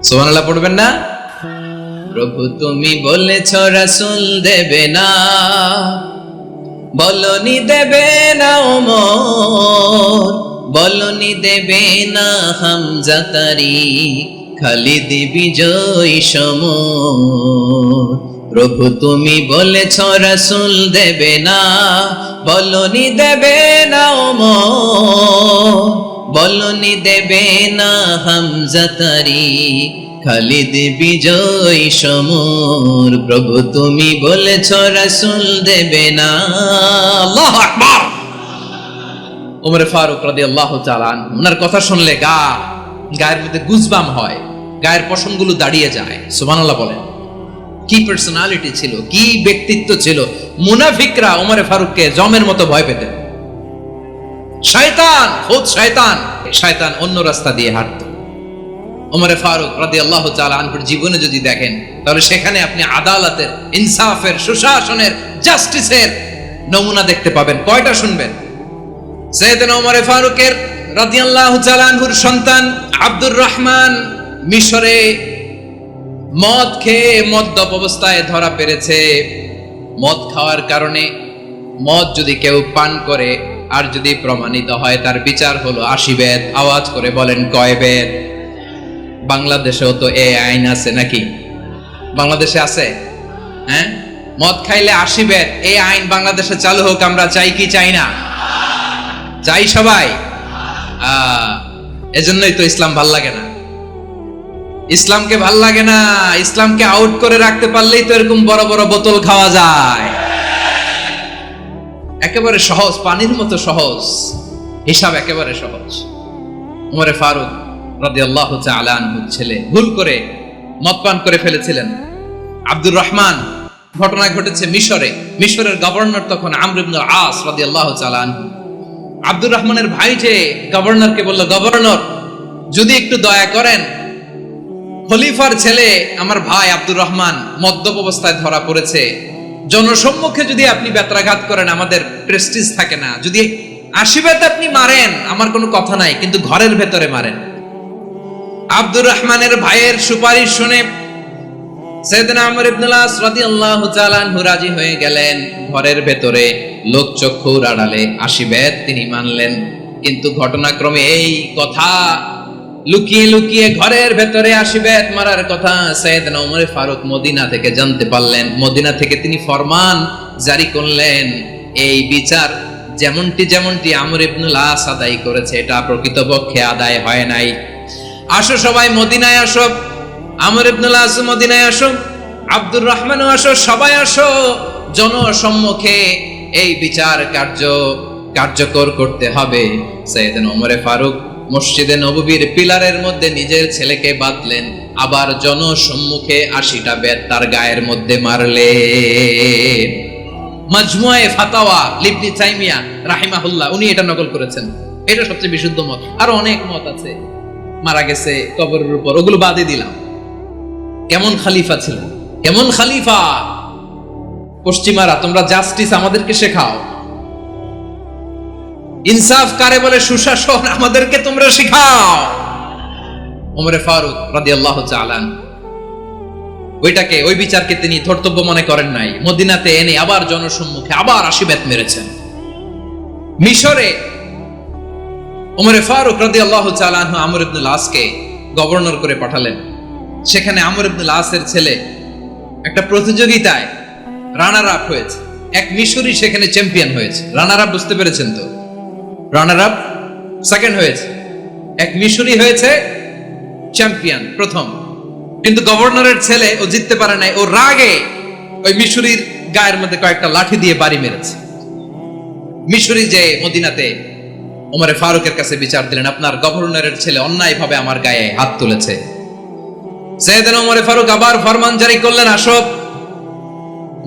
সুবহানাল্লাহ পড়বেন না? প্রভু তুমি বলেছ রাসূল দেবে না, বলনি দেবে না ওমর, বলনি দেবে না হামজা তারিক, খালিদ বিজয় সমর। প্রভু তুমি বলেছ রাসূল দেবে না, বলনি দেবে না ওমর, বলনি দেবে না হামজা তারিখ, খালিদ বিজয় সমর, প্রভু তুমি বলেছ রাসূল দেবে না। আল্লাহু আকবার। ওমর ফারুক রাদিয়াল্লাহু তাআলা আনহু, ওনার কথা শুনলে গায়ের মধ্যে গুজবাম হয়, গায়ের পশমগুলো দাঁড়িয়ে যায়। সুবহানাল্লাহ বলেন। কি পার্সোনালিটি ছিল, কি ব্যক্তিত্ব ছিল। মুনাফিকরা ওমর ফারুককে জমের মতো ভয় পেতেন। শয়তান, খুদ শয়তান অন্য রাস্তা দিয়ে হাঁটত। ওমর ফারুক রাদিয়াল্লাহু তাআলা আনহুর জীবনে যদি দেখেন, তাহলে সেখানে আপনি আদালতের, ইনসাফের, সুশাসনের, জাস্টিসের নমুনা দেখতে পাবেন। কয়টা শুনবেন? সাইয়েদনা ওমর ফারুকের রাদিয়াল্লাহু তাআলা আনহুর সন্তান আব্দুর রহমান মিশরে মদ খেয়ে মদ্যপ অবস্থায় ধরা পড়েছে। মদ খাওয়ার কারণে, মদ যদি কেউ পান করে আর যদি প্রমাণিত হয়, তার বিচার হলো 80 বেত। আওয়াজ করে বলেন কয় বেত? বাংলাদেশেও তো এই আইন আছে নাকি? বাংলাদেশে আছে? হ্যাঁ, মদ খাইলে 80 বেত, এই আইন বাংলাদেশে চালু হোক। আমরা চাই কি চাই না? চাই সবাই। এজন্যই তো ইসলাম ভাল লাগে না। ইসলামকে ভাল লাগে না। ইসলামকে আউট করে রাখতে পারলেই তো এরকম বড় বড় বোতল খাওয়া যায়। একেবারে সহজ, পানির মতো সহজ, হিসাব একেবারে সহজ। ওমর ফারুক রাদিয়াল্লাহু তাআলা আনহুর ছেলে ভুল করে মদ পান করে ফেলেছিলেন। আব্দুর রহমান, ঘটনা ঘটেছে মিশরে। মিশরের গভর্নর তখন আমর ইবনে আস রাদিয়াল্লাহু তাআলা আনহু। আব্দুর রহমানের ভাই যে গভর্নরকে বলল, গভর্নর যদি একটু দয়া করেন, খলিফার ছেলে আমার ভাই আব্দুর রহমান মদ্যপ অবস্থায় ধরা পড়েছে, জনসম্মুখে যদি আপনি বেত্রাঘাত করেন আমাদের প্রেস্টিজ থাকে না, যদি 80 বেত আপনি মারেন আমার কোনো কথা নাই, কিন্তু ঘরের ভেতরে মারেন। আব্দুর রহমানের ভাইয়ের সুপারিশ শুনে সাইয়েদনা আমর ইবনে আস রাদিয়াল্লাহু তাআলা আনহু রাজি হয়ে গেলেন। ঘরের ভেতরে লোকচক্ষুর আড়ালে 80 বেত তিনি মানলেন। কিন্তু ঘটনাক্রমে এই কথা লুকিয়ে লুকিয়ে ঘরের ভেতরে 80 বেত মারার কথা সাইয়েদনা ওমর ফারুক মদিনা থেকে জানতে পারলেন। মদিনা থেকে তিনি ফরমান জারি করলেন, এই বিচার যেমনটি আমর ইবনুল আস আদায় করেছে, এটা প্রকৃতপক্ষে আদায় হয় নাই। আসো সবাই মদিনায় আসো, আমর ইবনুল আস মদিনায় আসো, আব্দুর রহমানও আসো, সবাই আসো, জনসম্মুখে এই বিচার কার্যকর করতে হবে। সাইয়েদনা ওমর ফারুক মসজিদে নববীর পিলারের মধ্যে নিজের ছেলেকে বাঁধলেন, আবার জনসম্মুখে 80টা বেত তার গায়ের মধ্যে মারলেন। মাজমুয়ে ফাতাওয়া ইবনে তাইমিয়া রাহিমাহুল্লাহ উনি এটা নকল করেছেন। এটা সবচেয়ে বিশুদ্ধ মত। আরো অনেক মত আছে, মারা গেছে কবরের উপর, ওগুলো বাদে দিলাম। কেমন খলিফা ছিলেন, কেমন খলিফা! পশ্চিমারা তোমরা জাস্টিস আমাদেরকে শেখাও, ইনসাফ কারে বলে, সুশাসন আমাদেরকে তোমরা শেখাও। ওমর ফারুক রাদিয়াল্লাহু তাআলা ওই বিচারকে তিনি ধর্তব্য মনে করেন নাই। মদিনাতে এনে আবার জনসম্মুখে আবার 80 বেত মেরেছেন। মিশরে ওমর ফারুক রাদিয়াল্লাহু তাআলা আনহু আমর ইবনুল আসকে গভর্নর করে পাঠালেন। সেখানে আমর ইবনুল আসের ছেলে একটা প্রতিযোগিতায় রানার আপ হয়েছে। এক মিশরি সেখানে চ্যাম্পিয়ন হয়েছে। রানার আপ বুঝতে পেরেছেন তো? রানার আপ সেকেন্ড হয়েছে, এক মিশরি হয়েছে চ্যাম্পিয়ন প্রথম। কিন্তু গভর্নরের ছেলে ও জিততে পারে নাই। ও রাগে ওই মিশরির গায়ের মধ্যে কয়েকটা লাঠি দিয়ে বাড়ি মেরেছে। মিশরি যে মদিনাতে ওমর ফারুকের কাছে বিচার দিলেন, আপনার গভর্নরের ছেলে অন্যায়ভাবে আমার গায়ে হাত তুলেছে। সাইয়েদনা ওমর ফারুক আবার ফরমান জারি করলেন, আসো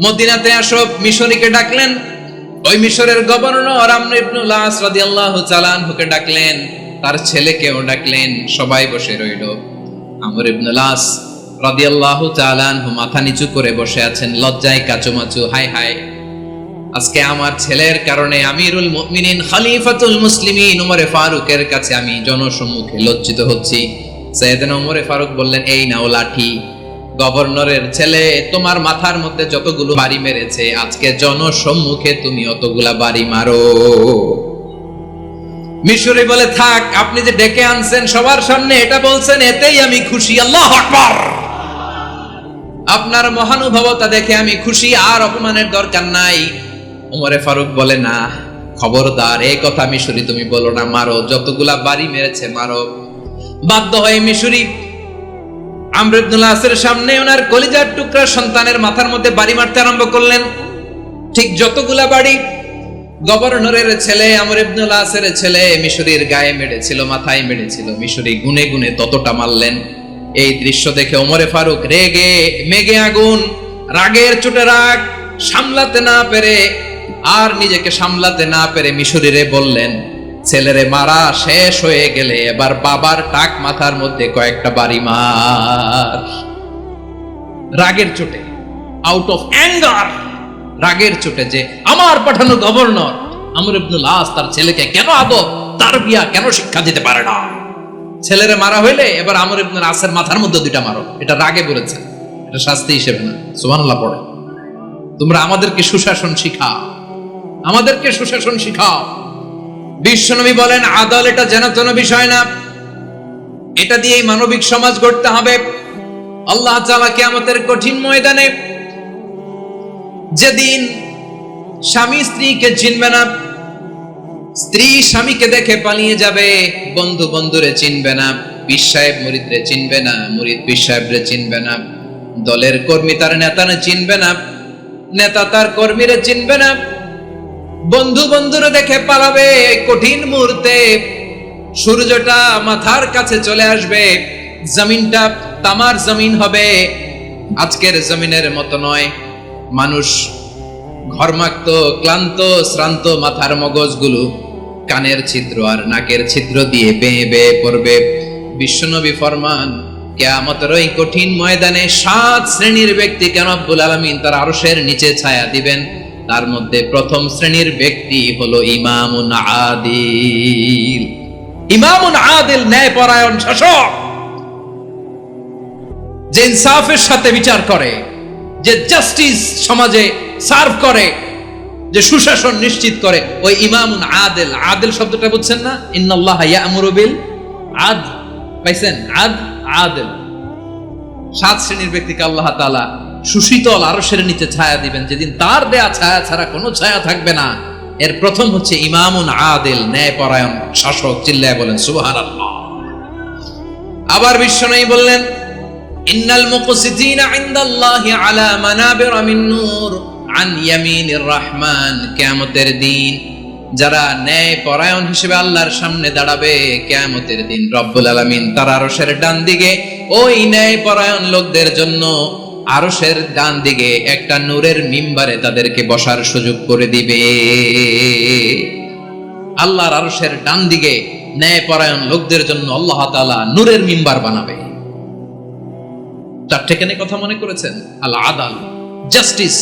মদিনাতে আসো। মিশরীকে ডাকলেন। ওই মিশরের গভর্নর আমর ইবনুল আস রাদিয়াল্লাহু তাআলা আনহুকে ডাকলেন, তার ছেলেকেও ডাকলেন। সবাই বসে রইল। আমর ইবনুল আস রাদিয়াল্লাহু তাআলা আনহু মাথা নিচু করে বসে আছেন, লজ্জায় কাচুমাচু। হায় হায়, আজকে আমার ছেলের কারণে আমিরুল মুমিনিন খলিফাতুল মুসলিমিন ওমর ফারুকের কাছে আমি জনসম্মুখে লজ্জিত হচ্ছি। সাইয়েদনা ওমর ফারুক বললেন, এই নাও লাঠি, গভর্নরের ছেলে তোমার মাথার মধ্যে যতগুলো বাড়ি মেরেছে, আজকে জনসম্মুখে তুমি অতগুলা বাড়ি মারো। মিশরি বলে, থাক, আপনি যে ডেকে আনছেন সবার সামনে এটা বলছেন, এতেই আমি খুশি। আল্লাহু আকবার! আপনার মহানুভবতা দেখে আমি খুশি, আর অপমানের দরকার নাই। ওমর ফারুক বলে, না, খবরদার এই কথা মিশরি তুমি বলো না, মারো, যতগুলা বাড়ি মেরেছে মারো। বাধ্য হয়ে মিশরি আমর ইবনুল আসের সামনে ওনার কলিজার টুকরা সন্তানের মাথার মধ্যে বাড়ি মারতে আরম্ভ করলেন। ঠিক যতগুলা বাড়ি গভর্নরের ছেলে আমর ইবনুল আসের ছেলে মিশরির গায়ে মেরেছিল, মাথায় মেরেছিল, মিশরি গুনে গুনে ততটা মারলেন। এই দৃশ্য দেখে ওমরে ফারুক রেগে মেগে আগুন, রাগের চোটে রাগ সামলাতে না পেরে আর নিজেকে সামলাতে না পেরে মিশরিরে বললেন, ছেলেরে মারা শেষ হয়ে গেলে এবার বাবার টাক মাথার মধ্যে কয়েকটা বাড়ি মার। রাগের চোটে, আউট অফ অ্যাঙ্গার, রাগের চোটে যে আমার পাঠানো গভর্নর আমর ইবনুল আস তার ছেলেকে কেন আদব তারবিয়া কেন শিক্ষা দিতে পারে না। ছেলেরে মারা হইলে এবার আমর ইবনুল আসের মাথার মধ্যে দুইটা মারো, এটা রাগে বলেছে, এটা শাস্তি হিসেবে না। সুবহানাল্লাহ পড়ে। তোমরা আমাদেরকে সুশাসন শিখাও, আমাদেরকে সুশাসন শিখাও। বিশ্বনবী বলেন আদল এটা যেন বিষয় না, এটা দিয়েই মানবিক সমাজ গড়তে হবে। আল্লাহ তাআলা কিয়ামতের কঠিন ময়দানে যেদিন স্বামী স্ত্রীকে চিনবে না, স্ত্রী স্বামীকে দেখে পালিয়ে যাবে, বন্ধু বন্ধুরে চিনবে না, পীর সাহেব মুরিদরে চিনবে না, মুরিদ পীর সাহেবরে চিনবে না, দলের কর্মী তার নেতারে চিনবে না, নেতা তার কর্মীরে চিনবে না, বন্ধু বন্ধুরে দেখে পালাবে। কঠিন মুহূর্তে সূর্যটা মাথার কাছে চলে আসবে, জমিনটা তামার জমিন হবে, আজকের জমিনের মতো নয়। মানুষ ঘর্মাক্ত ক্লান্ত শ্রান্ত মাথার মগজগুলো কানের ছিদ্র আর নাকের ছিদ্র দিয়ে বেয়ে বেয়ে পড়বে। বিশ্বনবী ফরমান কিয়ামতের ওই কঠিন ময়দানে 7 শ্রেণীর ব্যক্তিকে রব্বুল আলামিন তার আরশের নিচে ছায়া দিবেন। তার মধ্যে প্রথম শ্রেণীর ব্যক্তি হলো ইমামুন আদিল। ইমামুন আদিল, ন্যায়পরায়ণ শাসক, যে ইনসাফের সাথে বিচার করে, যে জাস্টিস সমাজে সার্ভ করে, যে সুশাসন নিশ্চিত করে, ওই ইমামুন আদিল। আদিল শব্দটা বুঝছেন না? ইন্নাল্লাহা ইয়া'মুরু বিল আদল, পাইছেন? আদিল। 7 শ্রেণীর ব্যক্তিকে আল্লাহ তাআলা সুশীতল আরশের নিচে ছায়া দিবেন, যেদিন তার দেয়া ছায়া ছাড়া কোনো ছায়া থাকবে না। এর প্রথম হচ্ছে ইমামুন আদিল, ন্যায়পরায়ণ শাসক। চিল্লায় বলেন সুবহানাল্লাহ। আবার বিশ্বনবী বললেন ইন্নাল মুকসিতিনা ইনদাল্লাহি আলা মানাবির মিন নূর আন ইয়ামিনির রহমান। কিয়ামতের দিন যারা ন্যায়পরায়ণ হিসেবে আল্লাহর সামনে দাঁড়াবে, কিয়ামতের দিন রব্বুল আলামিন তার আরশের ডান দিকে ওই ন্যায়পরায়ণ লোকদের জন্য আরশের ডান দিকে একটা নূরের মিম্বারে তাদেরকে বসার সুযোগ করে দিবে। আল্লাহর আরশের ডান দিকে ন্যায়পরায়ণ লোকদের জন্য আল্লাহ তাআলা নূরের মিম্বার বানাবে। 4 টেকেনে কথা মনে করেছেন? আল আদাল, জাস্টিস।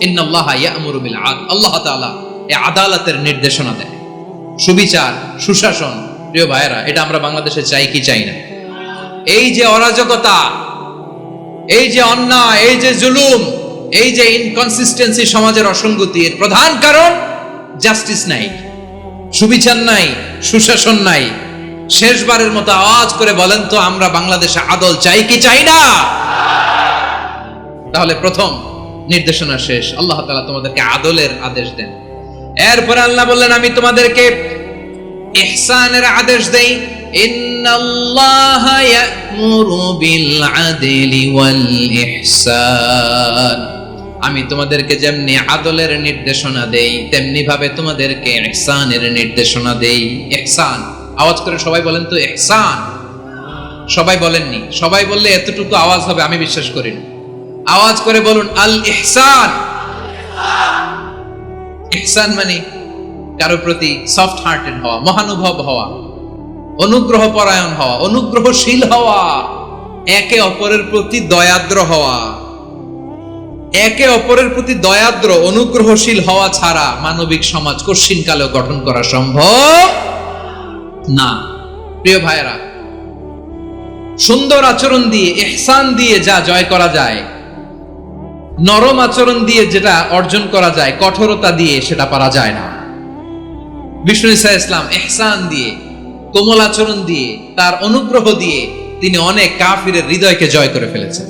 ইন্নাল্লাহা ইয়া'মুরু বিল আদল। আল্লাহ তাআলা এই আদালতের নির্দেশনা দেয়, সুবিচার, সুশাসন। প্রিয় ভাইয়েরা, এটা আমরা বাংলাদেশে চাই কি চাই না? এই যে অরাজকতা, এই যে অন্যায়, এই যে জুলুম, এই যে ইনকনসিস্টেন্সি, সমাজের অসঙ্গতি, এর প্রধান কারণ জাস্টিস নাই, সুবিচার নাই, সুশাসন নাই। শেষবারের মতো আওয়াজ করে বলেন তো, আমরা বাংলাদেশে আদল চাই কি চাই না? তাহলে প্রথম নির্দেশনা শেষ, আল্লাহ তাআলা তোমাদেরকে আদলের আদেশ দেন। এরপর আল্লাহ বললেন আমি তোমাদেরকে ইহসানের আদেশ দেই। ইন্নাল্লাহা ইয়া'মুরু বিল আদলি ওয়াল ইহসান। আমি তোমাদেরকে যেমনি আদলের নির্দেশনা দেই, তেমনি ভাবে তোমাদেরকে ইহসানের নির্দেশনা দেই। ইহসান, আওয়াজ করে সবাই বলেন তো ইহসান। সবাই বলেননি, সবাই বললে এতটুকু আওয়াজ হবে আমি বিশ্বাস করি না। আওয়াজ করে বলুন আল ইহসান। ইহসান মানে কারো প্রতি সফট হার্টেড হওয়া, মহানুভব হওয়া, অনুগ্রহ পরায়ণ হওয়া, অনুগ্রহশীল হওয়া, একে অপরের প্রতি দয়াদ্র হওয়া। একে অপরের প্রতি দয়াদ্র অনুগ্রহশীল হওয়া ছাড়া মানবিক সমাজ কশিনকালেও গঠন করা সম্ভব না। প্রিয় ভাইয়েরা, সুন্দর আচরণ দিয়ে, ইহসান দিয়ে যা জয় করা যায়, নরম আচরণ দিয়ে যেটা অর্জন করা যায়, কঠোরতা দিয়ে সেটা পারা যায় না। বিষ্ণু ঈসা ইসলাম ইহসান দিয়ে, কোমল আচরণ দিয়ে, তার অনুগ্রহ দিয়ে তিনি অনেক কাফিরের হৃদয়কে জয় করে ফেলেছেন।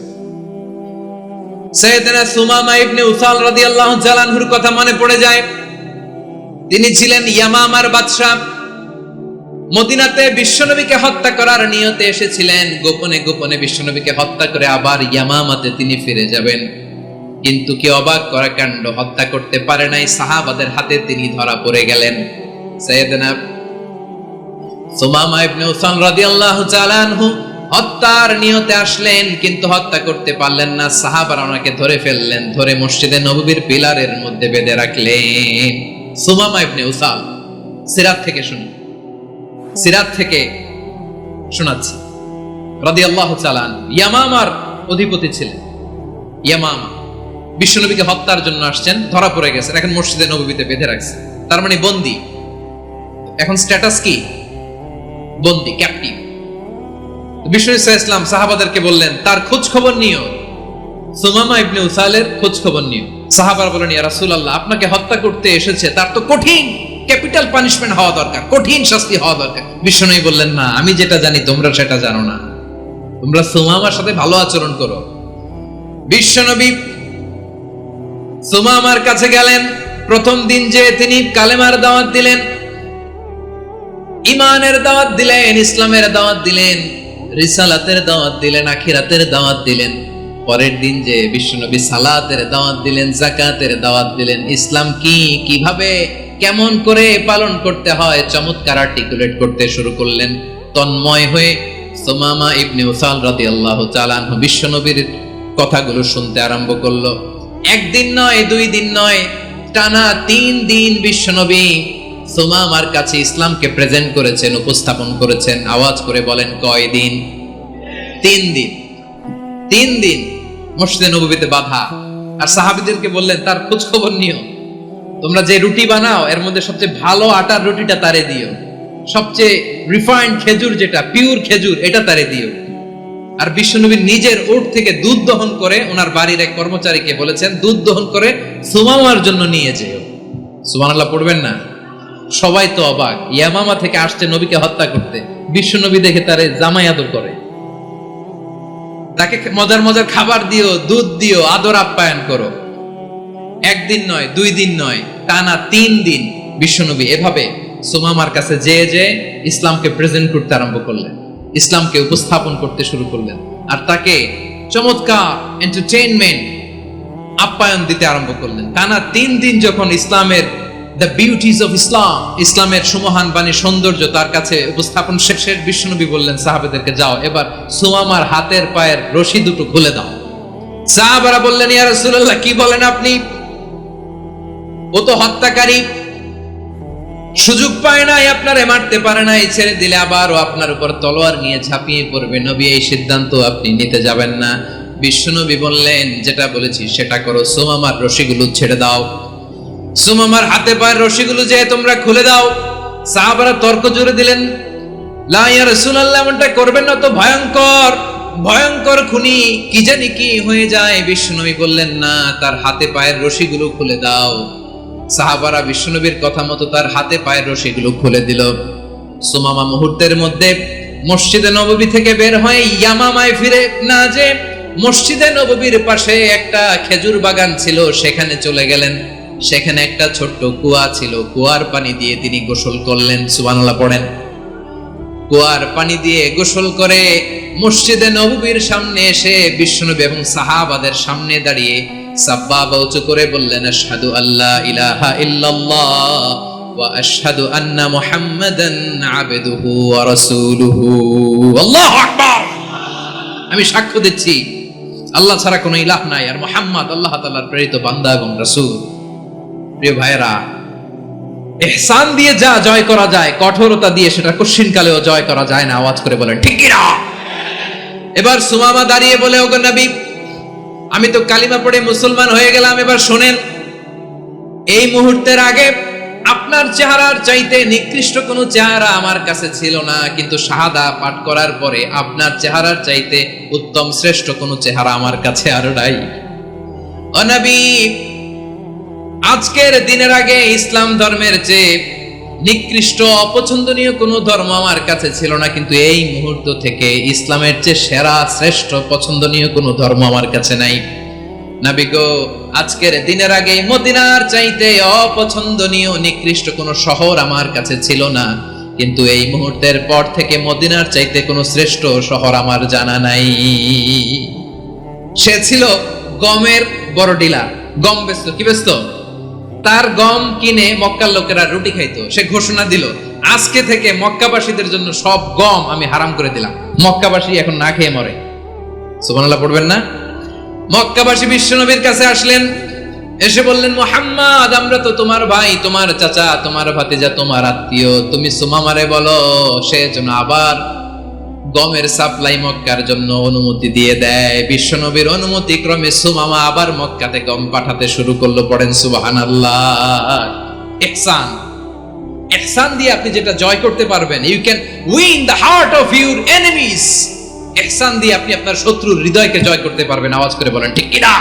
সাইয়েদনা সুমামা ইবনে উসাল রাদিয়াল্লাহু তাআলা আনহুর কথা মনে পড়ে যায়। তিনি ছিলেন ইয়ামামার বাদশা। মদিনাতে বিশ্বনবীকে হত্যা করার নিয়তে এসেছিলেন, গোপনে গোপনে বিশ্বনবীকে হত্যা করে আবার ইয়ামামাতে তিনি ফিরে যাবেন। কিন্তু কি অবাক করা কাণ্ড, হত্যা করতে পারে নাই, সাহাবাদের হাতে তিনি ধরা পড়ে গেলেন। সাইয়েদনা সুমামা ইবনে উসাল রাদিয়াল্লাহু তাআলা আনহু হত্যার নিয়তে আসলেন, কিন্তু হত্যা করতে পারলেন না। সাহাবারা ওনাকে ধরে ফেললেন, ধরে মসজিদে নববীর পিলারের মধ্যে বেঁধে রাখলেন। সুমামা ইবনে উসাল, সিরাত থেকে শুনুন, সিরাত থেকে শোনাচ্ছি। রাদিয়াল্লাহু তাআলা ইয়ামামার অধিপতি ছিলেন। ইয়ামামা বিশ্বনবীকে হত্যার জন্য আসছেন, ধরা পড়ে গেছেন, এখন মসজিদে নববীতে বেঁধে রাখছে, তার মানে বন্দী। এখন স্ট্যাটাস কি? বন্দী, ক্যাপটিভ। বিশ্বনবী সাল্লাল্লাহু আলাইহি ওয়াসাল্লাম সাহাবাদেরকে বললেন তার খোঁজ খবর নিও, সুমামা ইবনে উসালের খোঁজ খবর নিও। সাহাবারা বলেন ইয়া রাসূলুল্লাহ, আপনাকে হত্যা করতে এসেছে, তার তো কঠিন ক্যাপিটাল পানিশমেন্ট হওয়া দরকার, কঠিন শাস্তি হওয়া দরকার। বিশ্বনবী বললেন না, আমি যেটা জানি তোমরা সেটা জানো না, তোমরা সুমামার সাথে ভালো আচরণ করো। বিশ্বনবী সুমামার কাছে গেলেন। প্রথম দিন যে তিনি কালেমার দাওয়াত দিলেন, ঈমানের দাওয়াত দিলেন, ইসলামের দাওয়াত দিলেন, রিসালাতের দাওয়াত দিলেন, আখিরাতের দাওয়াত দিলেন। পরের দিন যে বিশ্বনবী সালাতের দাওয়াত দিলেন, যাকাতের দাওয়াত দিলেন, ইসলাম কি, কিভাবে, কেমন করে পালন করতে হয় চমৎকার আর্টিকুলেট করতে শুরু করলেন। তন্ময় হয়ে সুমামা ইবনে উসাল রাদিয়াল্লাহু তাআলা আনহু বিশ্বনবীর কথাগুলো শুনতে আরম্ভ করলো। একদিন নয়, দুই দিন নয়, টানা 3 দিন বিশ্বনবী সুমামার কাছে ইসলামকে প্রেজেন্ট করেছেন, উপস্থাপন করেছেন। আওয়াজ করে বলেন কয় দিন? 3 দিন। 3 দিন মসজিদে নববীতে বাঁধা। আর সাহাবীদেরকে বললেন তার খোঁজ খবর নিও, তোমরা যে রুটি বানাও এর মধ্যে সবচেয়ে ভালো আটার রুটিটা তারে দিও, সবচেয়ে রিফাইন্ড খেজুর, যেটা পিওর খেজুর, এটা তারে দিও। আর বিশ্বনবী নিজের উট থেকে দুধ দহন করে ওনার বাড়ির এক কর্মচারীকে বলেছেন দুধ দহন করে সুমামার জন্য নিয়ে যেও। সুবহানাল্লাহ পড়বেন না? সবাই তো অবাক, ইয়ামামা থেকে আসছে নবীকে হত্যা করতে, বিশ্বনবী দেখে তারে জামাই আদর করে, তাকে মজার মজার খাবার দিও, দুধ দিও, আদর আপ্যায়ন করো। একদিন নয়, 2 দিন নয়, টানা 3 দিন বিশ্বনবী এভাবে সুমামার কাছে যে ইসলামকে প্রেজেন্ট করতে আরম্ভ করলেন, ইসলামকে উপস্থাপন করতে শুরু করলেন। আর তাকে চমৎকার এন্টারটেইনমেন্ট, আপ্যায়ন দিতে আরম্ভ করলেন। টানা 3 দিন যখন ইসলামের দ্য বিউটিজ অফ ইসলাম, ইসলামের সুমহান বাণী, সৌন্দর্য তার কাছে উপস্থাপন শেষের বিশ্বনবী বললেন সাহাবাদেরকে, যাও এবার সুমামার হাতের পায়ের রশি দুটো খুলে দাও। সাহাবারা বললেন ইয়া রাসূলুল্লাহ, কি বলেন আপনি? ও তো হত্যাকারী, সুযোগ পায় নাই, আপনারে মারতে পারে নাই, ছেড়ে দিলে আবার ও আপনার উপর তলোয়ার নিয়ে ঝাঁপিয়ে পড়বে। নবী, এই সিদ্ধান্ত আপনি নিতে যাবেন না। বিশ্বনবী বললেন যেটা বলেছি সেটা করো, সুমামার রশিগুলো ছেড়ে দাও, সুমামার হাতে পায়ের রশিগুলো যে তোমরা খুলে দাও। সাহাবারা তর্ক জুড়ে দিলেন, লা ইয়া রাসূলুল্লাহ, এমনটা করবেন না, তো ভয়ঙ্কর ভয়ঙ্কর খুনি, কি জানি কি হয়ে যায়। বিশ্বনবী বললেন না, তার হাতে পায়ের রশিগুলো খুলে দাও। সাহাবারা বিশ্বনবীর কথা মতো তার হাতে পায়ের রশিগুলো খুলে দিল। সুমামা মুহূর্তের মধ্যে মসজিদে নববী থেকে বের হয়ে ইয়ামামায় ফিরে না যে মসজিদে নববীর পাশে একটা খেজুর বাগান ছিল সেখানে চলে গেলেন। সেখানে একটা ছোট্ট কুয়া ছিল, কুয়ার পানি দিয়ে তিনি গোসল করলেন। সুবহানাল্লাহ পড়েন। কুয়ার পানি দিয়ে গোসল করে মসজিদে নববীর সামনে এসে বিশ্বনবী এবং সাহাবাদের সামনে দাঁড়িয়ে সাব্বাবা উঁচু করে বললেন, আশহাদু আল্লা ইলাহা ইল্লাল্লাহ ওয়া আশহাদু আন্না মুহাম্মাদান আবদুহু ওয়া রাসূলুহু। আল্লাহু আকবার। আমি সাক্ষ্য দিচ্ছি আল্লাহ ছাড়া কোনো ইলাহ নাই, আর মুহাম্মদ আল্লাহ তাআলার প্রেরিত বান্দা এবং রাসূল। প্রিয় ভাইরা, ইহসান দিয়ে যা জয় করা যায়, কঠোরতা দিয়ে সেটা কঠিনকালেও জয় করা যায় না। আওয়াজ করে বলেন ঠিক কি না? এবার সুমামা দাঁড়িয়ে বলে, ওগো নবী, আমি তো কালিমা পড়ে মুসলমান হয়ে গেলাম, এবার শোনেন, এই মুহূর্তের আগে আপনার চেহারার চাইতে নিকৃষ্ট কোনো চেহারা আমার কাছে ছিল না, কিন্তু শাহাদা পাঠ করার পরে আপনার চেহারার চাইতে উত্তম শ্রেষ্ঠ কোনো চেহারা আমার কাছে আর নাই। ও নবী, আজকের দিনের আগে ইসলাম ধর্মের চেয়ে নিকৃষ্ট অপছন্দনীয় কোনো ধর্ম আমার কাছে ছিল না, কিন্তু এই মুহূর্ত থেকে ইসলামের চেয়ে সেরা শ্রেষ্ঠ পছন্দনীয় কোনো ধর্ম আমার কাছে নাই। নবী গো, আজকের দিনের আগে মদিনার চাইতে অপছন্দনীয় নিকৃষ্ট কোন শহর আমার কাছে ছিল না, কিন্তু এই মুহূর্তের পর থেকে মদিনার চাইতে কোনো শ্রেষ্ঠ শহর আমার জানা নাই। সে ছিল গমের বড় ডিলার, গম বেচতো। কি বেচতো? তার গম কিনে মক্কার লোকেরা রুটি খাইতো। সে ঘোষণা দিল, আজকে থেকে মক্কাবাসীদের জন্য সব গম আমি হারাম করে দিলাম, মক্কাবাসী এখন না খেয়ে মরে। সুবহানাল্লাহ পড়বেন না? মক্কাবাসী বিশ্বনবীর কাছে আসলেন, এসে বললেন, মুহাম্মদ, আমরা তো তোমার ভাই, তোমার চাচা, তোমার ভাতিজা, তোমার আত্মীয়, তুমি সুমামারে বলো সে যেন আবার গমের সাপ্লাই মক্কার জন্য অনুমতি দিয়ে দেয়। বিশ্বনবীর অনুমতি ক্রমে সুমামা আবার মক্কাতে গম পাঠাতে শুরু করলো। পড়েন সুবহানাল্লাহ। ইহসান, ইহসান দিয়ে আপনি যেটা জয় করতে পারবেন, you can win the heart of your enemies. ইহসান দিয়ে আপনি আপনার শত্রুর হৃদয়কে জয় করতে পারবেন। আওয়াজ করে বলেন ঠিক কিনা?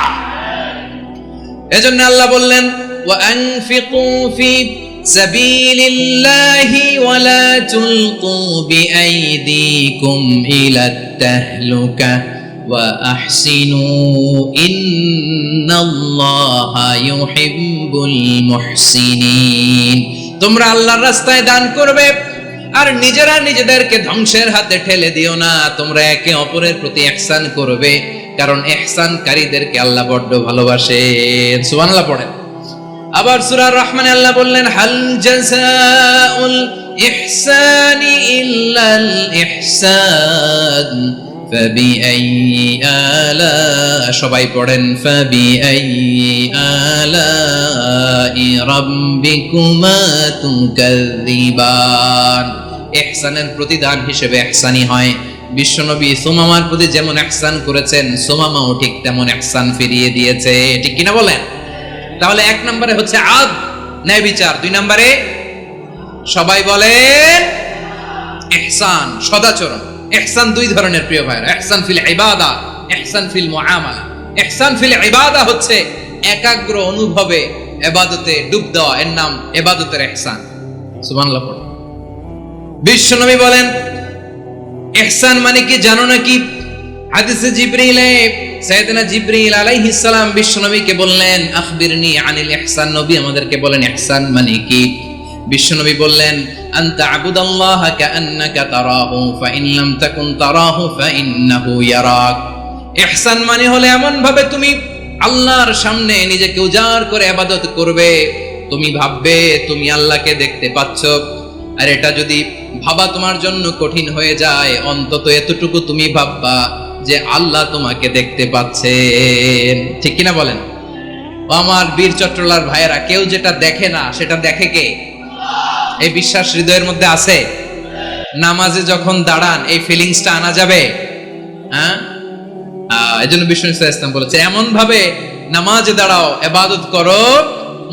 এজন্য আল্লাহ বললেন, ওয়া আনফিকু ফি সাবিলিল্লাহি ওয়া লা তুলকু বিআইদিকুম ইলাত তাহলুকা ওয়া আহসিনু ইন্নাল্লাহা ইউহিব্বুল মুহসিনিন। তোমরা আল্লাহর রাস্তায় দান করবে আর নিজেরা নিজেদেরকে ধ্বংসের হাতে ঠেলে দিও না। তোমরা একে অপরের প্রতি ইহসান করবে, কারণ ইহসানকারীদেরকে আল্লাহ বড় ভালোবাসেন। সুবহানাল্লাহ পড়েন। আবার সূরা রহমানে আল্লাহ বললেন, হাল জাযাউল ইহসানি ইল্লাল ইহসান ফাবিআইয়ি আলা, সবাই পড়েন, ফাবিআইয়ি আলাই রাব্বিকুমা তুকাযযিবান। ইহসানের প্রতিদান হিসেবে ইহসানি হয়। বিশ্বনবী সুমামার প্রতি যেমন ইহসান করেছেন, সুমামাও ঠিক তেমন ইহসান ফিরিয়ে দিয়েছে। ঠিক কিনা বলেন? তাহলে এক নম্বরে হচ্ছে আদ, ন্যায় বিচার। দুই নম্বরে সবাই বলেন ইহসান, সদাচরণ। ইহসান দুই ধরনের প্রিয় ভাইরা, ইহসান ফিল ইবাদা, ইহসান ফিল মুআমালা। ইহসান ফিল ইবাদা হচ্ছে একাগ্র অনুভবে ইবাদতে ডুব দেওয়া, এর নাম ইবাদতের ইহসান। সুবহানাল্লাহ পড়ুন। বিশ্বনবী বলেন ইহসান মানে কি জানো নাকি? হাদিসে জিবরিলে সাইয়েদনা জিবরিল আলাইহিস সালাম বিশ্বনবীকে বললেন, আখবিরনি আনিল ইহসান। নবী আমাদেরকে বলেন ইহসান মানে কি? বিশ্বনবী বললেন, আনতা আবুদাল্লাহা কাআন্নাকা তারাহু ফাইন লাম তাকুন তারাহু ফাইন্নাহু ইয়ারাক। ইহসান মানে হলো এমন ভাবে তুমি আল্লাহর সামনে নিজেকে উজাড় করে ইবাদত করবে, তুমি ভাববে তুমি আল্লাহকে দেখতে পাচ্ছ। আর এটা যদি ভাবা তোমার জন্য কঠিন হয়ে যায়, অন্তত এতটুকু তুমি ভাববা যে আল্লাহ তোমাকে দেখতে পাচ্ছেন। ঠিক কিনা বলেন? আমার বীর চট্টলার ভাইয়েরা, কেউ যেটা দেখে না সেটা দেখে কে? এই বিশ্বাস হৃদয়ের মধ্যে আছে? নামাজে যখন দাঁড়ান এই ফিলিংসটা আনা যাবে? হ্যাঁ, এজন্য বিষ্ণু ইসলাম বলেছে এমন ভাবে নামাজে দাঁড়াও, ইবাদত করো,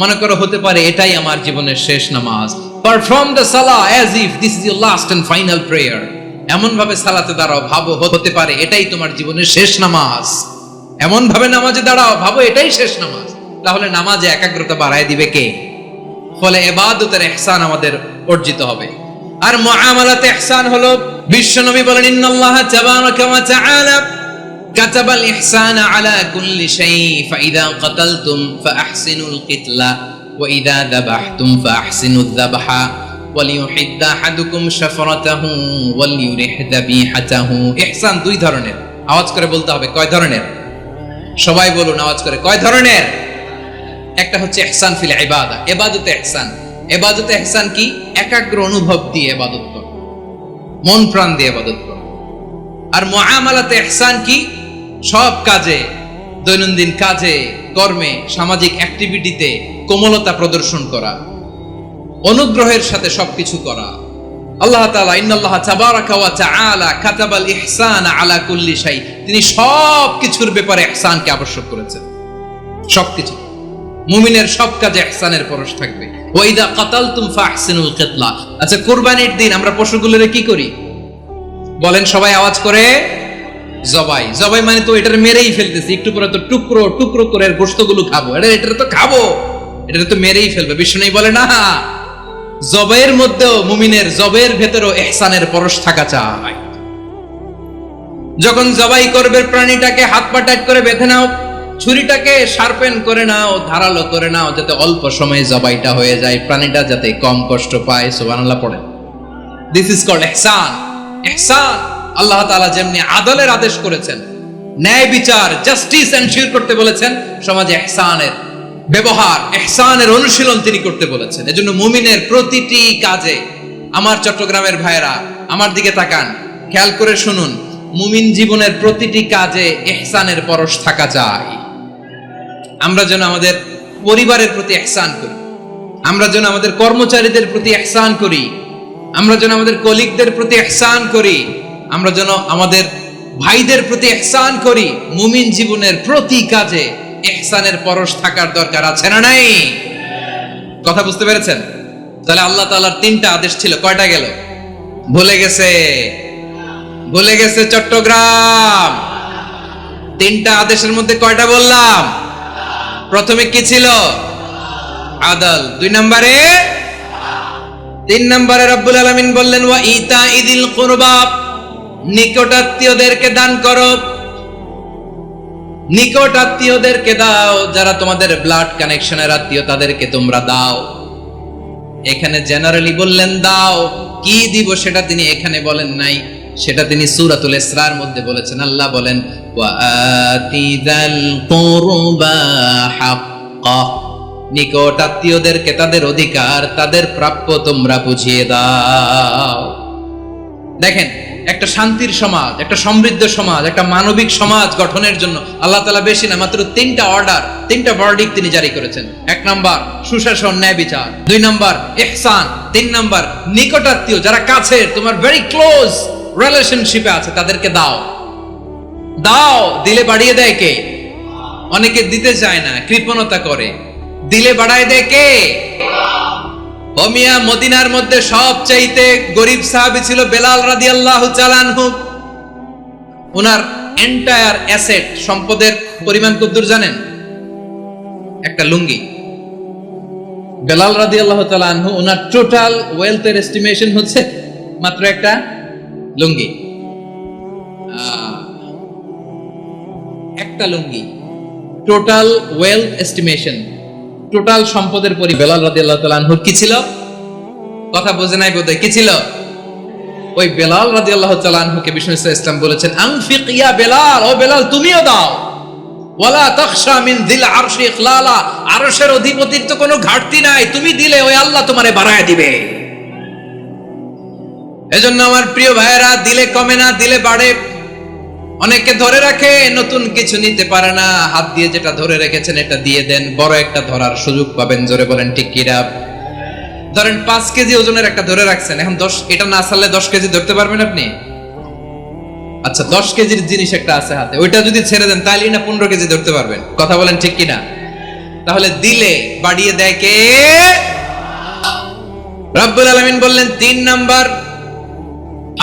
মনে করো হতে পারে এটাই আমার জীবনের শেষ নামাজ। পারফর্ম দ্য সালাহ as if this is your last and final prayer. এমন ভাবে সালাতে দাঁড়াও, ভাবো হতে পারে এটাই তোমার জীবনের শেষ নামাজ। এমন ভাবে নামাজে দাঁড়াও, ভাবো এটাই শেষ নামাজ। তাহলে নামাজে একাগ্রতা বাড়ায় দিবে কে? ফলে ইবাদতের ইহসান আমাদের অর্জিত হবে। আর মুআমালাতে ইহসান হলো, বিশ্বনবী বলেন, ইন্নাল্লাহা তাবারাকা ওয়া তাআলা কাতাবাল ইহসানা আলা কুল্লি শাই ফাইদা কাতালতুম ফাআহসিনুল কিতলা ওয়া ইযা যাবাহতুম ফাআহসিনুয যাবহা ওয়ালিউহিদ্দা আহাদুকুম শাফরাতাহু ওয়ালিউরিহ যাবিহাতাহু। ইহসান দুই ধরনের। আওয়াজ করে বলতে হবে কয় ধরনের? সবাই বলুন আওয়াজ করে, কয় ধরনের? একটা হচ্ছে ইহসান ফিল ইবাদা, ইবাদতে ইহসান। ইবাদতে ইহসান কি? একাগ্র অনুভব দিয়ে ইবাদত করা, মন প্রাণ দিয়ে ইবাদত করা। আর মুআমালাতে ইহসান কি? সব কাজে, দৈনন্দিন কাজে, কর্মে, সামাজিক অ্যাক্টিভিটিতে কোমলতা প্রদর্শন করা, অনুগ্রহের সাথে সবকিছু করা। আল্লাহ তাআলা ইন্নাল্লাহা তাবারাকা ওয়া তাআলা কাতাবাল ইহসানা আলা কুল্লি শাই, তিনি সব কিছুর ব্যাপারে ইহসানকে আবশ্যক করেছেন। সবকিছু, মুমিনের সব কাজে ইহসানের পরশ থাকবে। ওয়া ইযা কাতালতুম ফাহসিনুল কিতলা। আচ্ছা, কুরবানির দিন আমরা পশুগুলোরে কি করি? বলেন সবাই আওয়াজ করে, জবাই। জবাই মানে তো এটার মেরেই ফেলতেছি, একটু পরে তো টুকরো টুকরো করে গোশতগুলো খাবো, এটা তো খাবো, এটা তো মেরেই ফেলবে। বিষ্ণু বলে না, জবাইয়ের মধ্যেও মুমিনের জবের ভেতরেও ইহসানের পরশ থাকা চাই। যখন জবাই করবে প্রাণীটাকে হাত পা টাইট করে বেঁধে নাও, ছুরিটাকে শার্পেন করে নাও, ধারালো করে নাও, যাতে অল্প সময়ে জবাইটা হয়ে যায়, প্রাণীটা যাতে কম কষ্ট পায়। সুবহানাল্লাহ পড়ে। দিস ইজ কল্ড ইহসান। ইহসান, আল্লাহ তাআলা যেমনি আদলের আদেশ করেছেন, ন্যায় বিচার, জাস্টিস এনশিওর করতে বলেছেন, সমাজে ইহসানের ব্যবহার, ইহসানের অনুশীলন তিনি করতে বলেছেন। এজন্য মুমিনের প্রতিটি কাজে, আমার চট্টগ্রামের ভাইরা আমার দিকে তাকান, খেয়াল করে শুনুন, মুমিন জীবনের প্রতিটি কাজে ইহসানের পরশ থাকা চাই। আমরা যেন আমাদের পরিবারের প্রতি ইহসান করি, আমরা যেন আমাদের কর্মচারীদের প্রতি ইহসান করি, আমরা যেন আমাদের কলিগদের প্রতি ইহসান করি, আমরা যেন আমাদের ভাইদের প্রতি ইহসান করি। মুমিন জীবনের প্রতি কাজে ইহসানের পরশ থাকার দরকার আছে না নাই? কথা বুঝতে পেরেছেন? তাহলে আল্লাহ তাআলার তিনটা আদেশ ছিল, কয়টা গেল? ভুলে গেছে, ভুলে গেছে চট্টগ্রাম। তিনটা আদেশের মধ্যে কয়টা বললাম? প্রথমে কি ছিল? আদল। 2 নম্বরে, 3 নম্বরে রব্বুল আলামিন বললেন ওয়া ইতাইদিল কুরবা, নিকটাত্মীয়দেরকে দান করো। নিকটাত্মীয়দেরকে দাও, যারা তোমাদের ব্লাড কানেকশনের আত্মীয় তাদেরকে তোমরা দাও। এখানে জেনারেলি বললেন দাও, কি দিব সেটা তিনি এখানে বলেন নাই, সেটা তিনি সূরাতুল ইসরার মধ্যে বলেছেন। আল্লাহ বলেন ওয়া আতিদাল কুরবা হাক্কা, নিকট আত্মীয়দেরকে তাদের অধিকার, তাদের প্রাপ্য তোমরা বুঝিয়ে দাও। দেখেন, একটা শান্তির সমাজ, একটা সমৃদ্ধ সমাজ, একটা মানবিক সমাজ গঠনের জন্য আল্লাহ তাআলা বেশি না, মাত্র 3টা অর্ডার, 3টা ভার্ডিক্ট তিনি জারি করেছেন। 1 নাম্বার সুশাসন, ন্যায় বিচার। 2 নাম্বার ইহসান। 3 নাম্বার নিকটাত্মীয়, যারা কাছের, তোমার ভেরি ক্লোজ রিলেশনশিপে আছে, তাদেরকে দাও। দাও, দিলে বাড়িয়ে দেয় কে? অনেকে দিতে চায় না, কৃপণতা করে। দিলে বাড়ায় দেয় কে? ও মিয়া, মদিনার মধ্যে সবচাইতে গরিব সাহাবী ছিল বেলাল রাদিয়াল্লাহু তাআলা আনহু। ওনার এন্টায়ার অ্যাসেট, সম্পদের পরিমাণ কতদূর জানেন? একটা লুঙ্গি। বেলাল রাদিয়াল্লাহু তাআলা আনহু, ওনার টোটাল ওয়েলথের এস্টিমেশন হচ্ছে মাত্র একটা লুঙ্গি। একটা লুঙ্গি, টোটাল ওয়েলথ এস্টিমেশন, টোটাল সম্পদের পরি বেলাল রাদিয়াল্লাহু তাআলা আনহু কি ছিল? কথা বোঝে নাই বোধহয়, কি ছিল? ওই বেলাল রাদিয়াল্লাহু তাআলা আনহুকে বিষ্ণু ইসলাম বলেছেন আনফিক ইয়া বেলাল, ও বেলাল তুমিও দাও। ওয়ালা তাখশা মিন যিল আরশি ইখলালা, আরশের অধিপতির তো কোনো ঘাটতি নাই, তুমি দিলে ওই আল্লাহ তোমারে বাড়ায় দিবে। এজন্য আমার প্রিয় ভাইয়েরা, দিলে কমে না, দিলে বাড়ে। অনেকে ধরে রাখে, নতুন কিছু নিতে পারে না, হাত দিয়ে যেটা ধরে রেখেছেন এটা দিয়ে দেন, বড় একটা ধরার সুযোগ পাবেন। জোরে বলেন ঠিক কি না? ধরেন 5 কেজি ওজনের একটা ধরে রাখছেন, এখন 10, এটা না ছাড়লে 10 কেজি ধরতে পারবেন আপনি? আচ্ছা, 10 কেজির জিনিস একটা আছে হাতে, ওইটা যদি ছেড়ে দেন তাহলে না 15 কেজি ধরতে পারবেন। কথা বলেন ঠিক কি না? তাহলে দিলে বাড়িয়ে দেয় কে? রব্বুল আলামিন বললেন 3 নাম্বার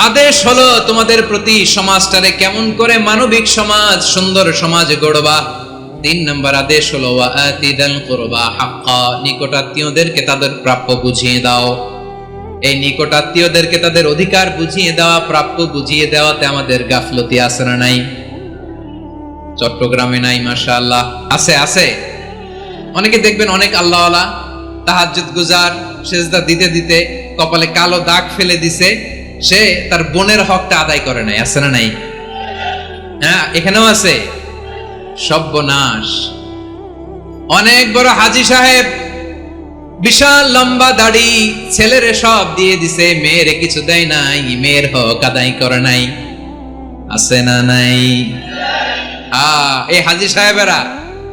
আদেশ হলো তোমাদের প্রতি সমাজটারে কেমন করে মানবিক সমাজ, সুন্দর সমাজ গড়বা। 3 নাম্বার আদেশ হলো ওয়া আতিদাল কুরবা হাক্কা, নিকটাত্মীয়দেরকে তাদের প্রাপ্য বুঝিয়ে দাও। এই নিকটাত্মীয়দেরকে তাদের অধিকার বুঝিয়ে দেওয়া, প্রাপ্য বুঝিয়ে দেওয়াতে আমাদের গাফলতি আছে না নাই? চট্টগ্রামে নাই? মাশাআল্লাহ আছে, আছে। অনেকে দেখবেন অনেক আল্লাহওয়ালা, তাহাজ্জুদ গুজার, সেজদা দিতে দিতে কপালে কালো দাগ ফেলে দিছে, সে তার বোনের হকটা আদায় করে নাই। আছে না নাই? হ্যাঁ, এখানেও আছে। সর্বনাশ। অনেক বড় হাজী সাহেব, বিশাল লম্বা দাড়ি, ছেলেরে সব দিয়ে দিছে, মেয়েরে কিছু দেয় নাই, মেয়ের হক আদায় করে নাই। আছে না নাই? এই হাজী সাহেবেরা,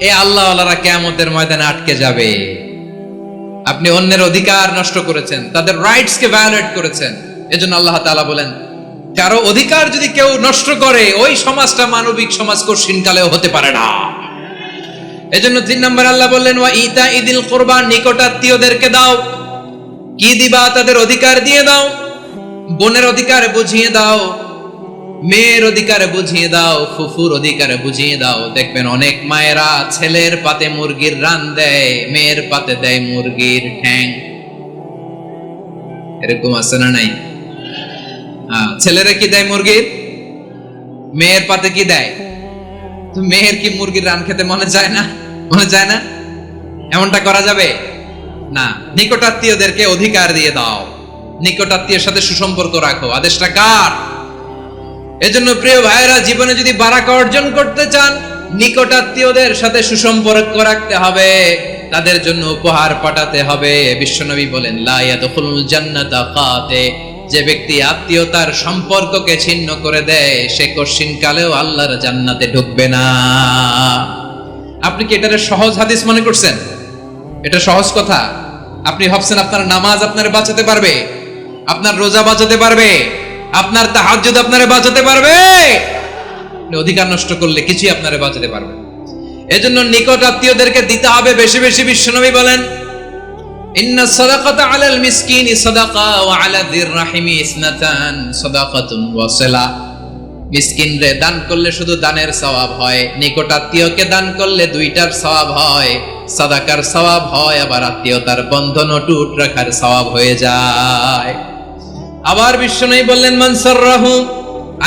এই আল্লাহওয়ালারা কিয়ামতের ময়দানে আটকে যাবে। আপনি অন্যের অধিকার নষ্ট করেছেন, তাদের রাইটস কে ভায়োলেট করেছেন। এজন্য আল্লাহ তাআলা বলেন, কারো অধিকার যদি কেউ নষ্ট করে, ওই সমাজটা মানবিক সমাজ কঠিনকালেও হতে পারে না। এজন্য 3 নম্বর আল্লাহ বললেন ওয়া ইতাইদিল কুরবা, নিকটাত্মীয়দেরকে দাও। কি দিবা? তাদের অধিকার দিয়ে দাও। বোনের অধিকার বুঝিয়ে দাও, মেয়ের অধিকার বুঝিয়ে দাও, ফুফুর অধিকার বুঝিয়ে দাও। দেখবেন অনেক মায়েরা ছেলের পাতে মুরগির রান দেয়, মেয়ের পাতে দেয় মুরগির ঠ্যাং। এরকম আছে না নাই? ছেলেরা কি দেয়? মুরগির। মেয়ের পাতে কি দেয়? তো মেয়ের কি মুরগির রান খেতে মনে যায় না? মনে যায় না? এমনটা করা যাবে না। নিকটাত্মীয়দেরকে অধিকার দিয়ে দাও, নিকটাত্মীয়ের সাথে সুসম্পর্ক রাখো। আদেশটা কার? এজন্য প্রিয় ভাইয়েরা, জীবনে যদি বারাকা অর্জন করতে চান, নিকটাত্মীয়দের সাথে সুসম্পর্ক রাখতে হবে, তাদের জন্য উপহার পাঠাতে হবে। বিশ্বনবী বলেন, লা ইয়াদখুলুল জান্নাতা কাতে, যে ব্যক্তি আত্মীয়তার সম্পর্ককে ছিন্ন করে দেয়, সে কঠিন কালেও আল্লাহর জান্নাতে ঢুকবে না। আপনি কি এটারে সহজ হাদিস মনে করছেন? এটা সহজ কথা? আপনি ভাবছেন আপনার নামাজ আপনারে বাঁচাতে পারবে, আপনার রোজা বাঁচাতে পারবে, আপনার তাহাজ্জুদ আপনারে বাঁচাতে পারবে? অধিকার নষ্ট করলে কিছুই আপনারে বাঁচাতে পারবে। এজন্য নিকট আত্মীয়দেরকে দিতে হবে বেশি বেশি। বিশ্বনবী বলেন, ইন্না সাদাকাতা আলাল মিসকিনি সাদাকা ওয়া আলা যির রাহিমি ইসনাতান সাদাকাতুন ওয়া সিলা। মিসকিনরে দান করলে শুধু দানের সওয়াব হয়, নিকট আত্মীয়কে দান করলে দুইটার সওয়াব হয়, সাদাকার সওয়াব হয়, আবার আত্মীয়তার বন্ধন অটুট রাখার সওয়াব হয়ে যায়। আবার বিশ্বনবী বললেন, মান সাররাহু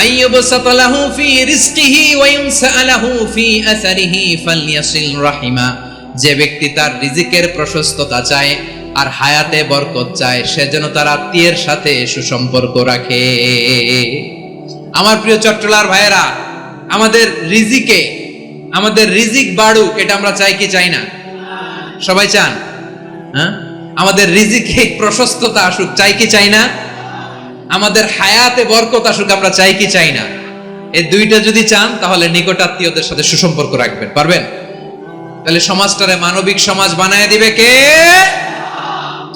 আইয়ুবসাতা লাহু ফি রিজকিহি ওয়া ইউনসা লাহু ফি আসারিহি ফালইয়াসিল রাহিমা। যে ব্যক্তি তার রিজিকের প্রশস্ততা চায় আর হায়াতে বরকত চায়, সে যেন তার আত্মীয়ের সাথে সুসম্পর্ক রাখে। আমার প্রিয় চট্টলার ভাইয়েরা, আমাদের রিজিক বাড়ুক, এটা আমরা চাই কি চাই না? সবাই চান? হ্যাঁ, আমাদের রিজিকে প্রশস্ততা আসুক, চাই কি চাই না? আমাদের হায়াতে বরকত আসুক, আমরা চাই কি চাই না? এই দুইটা যদি চান, তাহলে নিকটাত্মীয়দের সাথে সুসম্পর্ক রাখবেন, পারবেন? তাহলে সমাজটারে মানবিক সমাজ বানায় দিবে কে?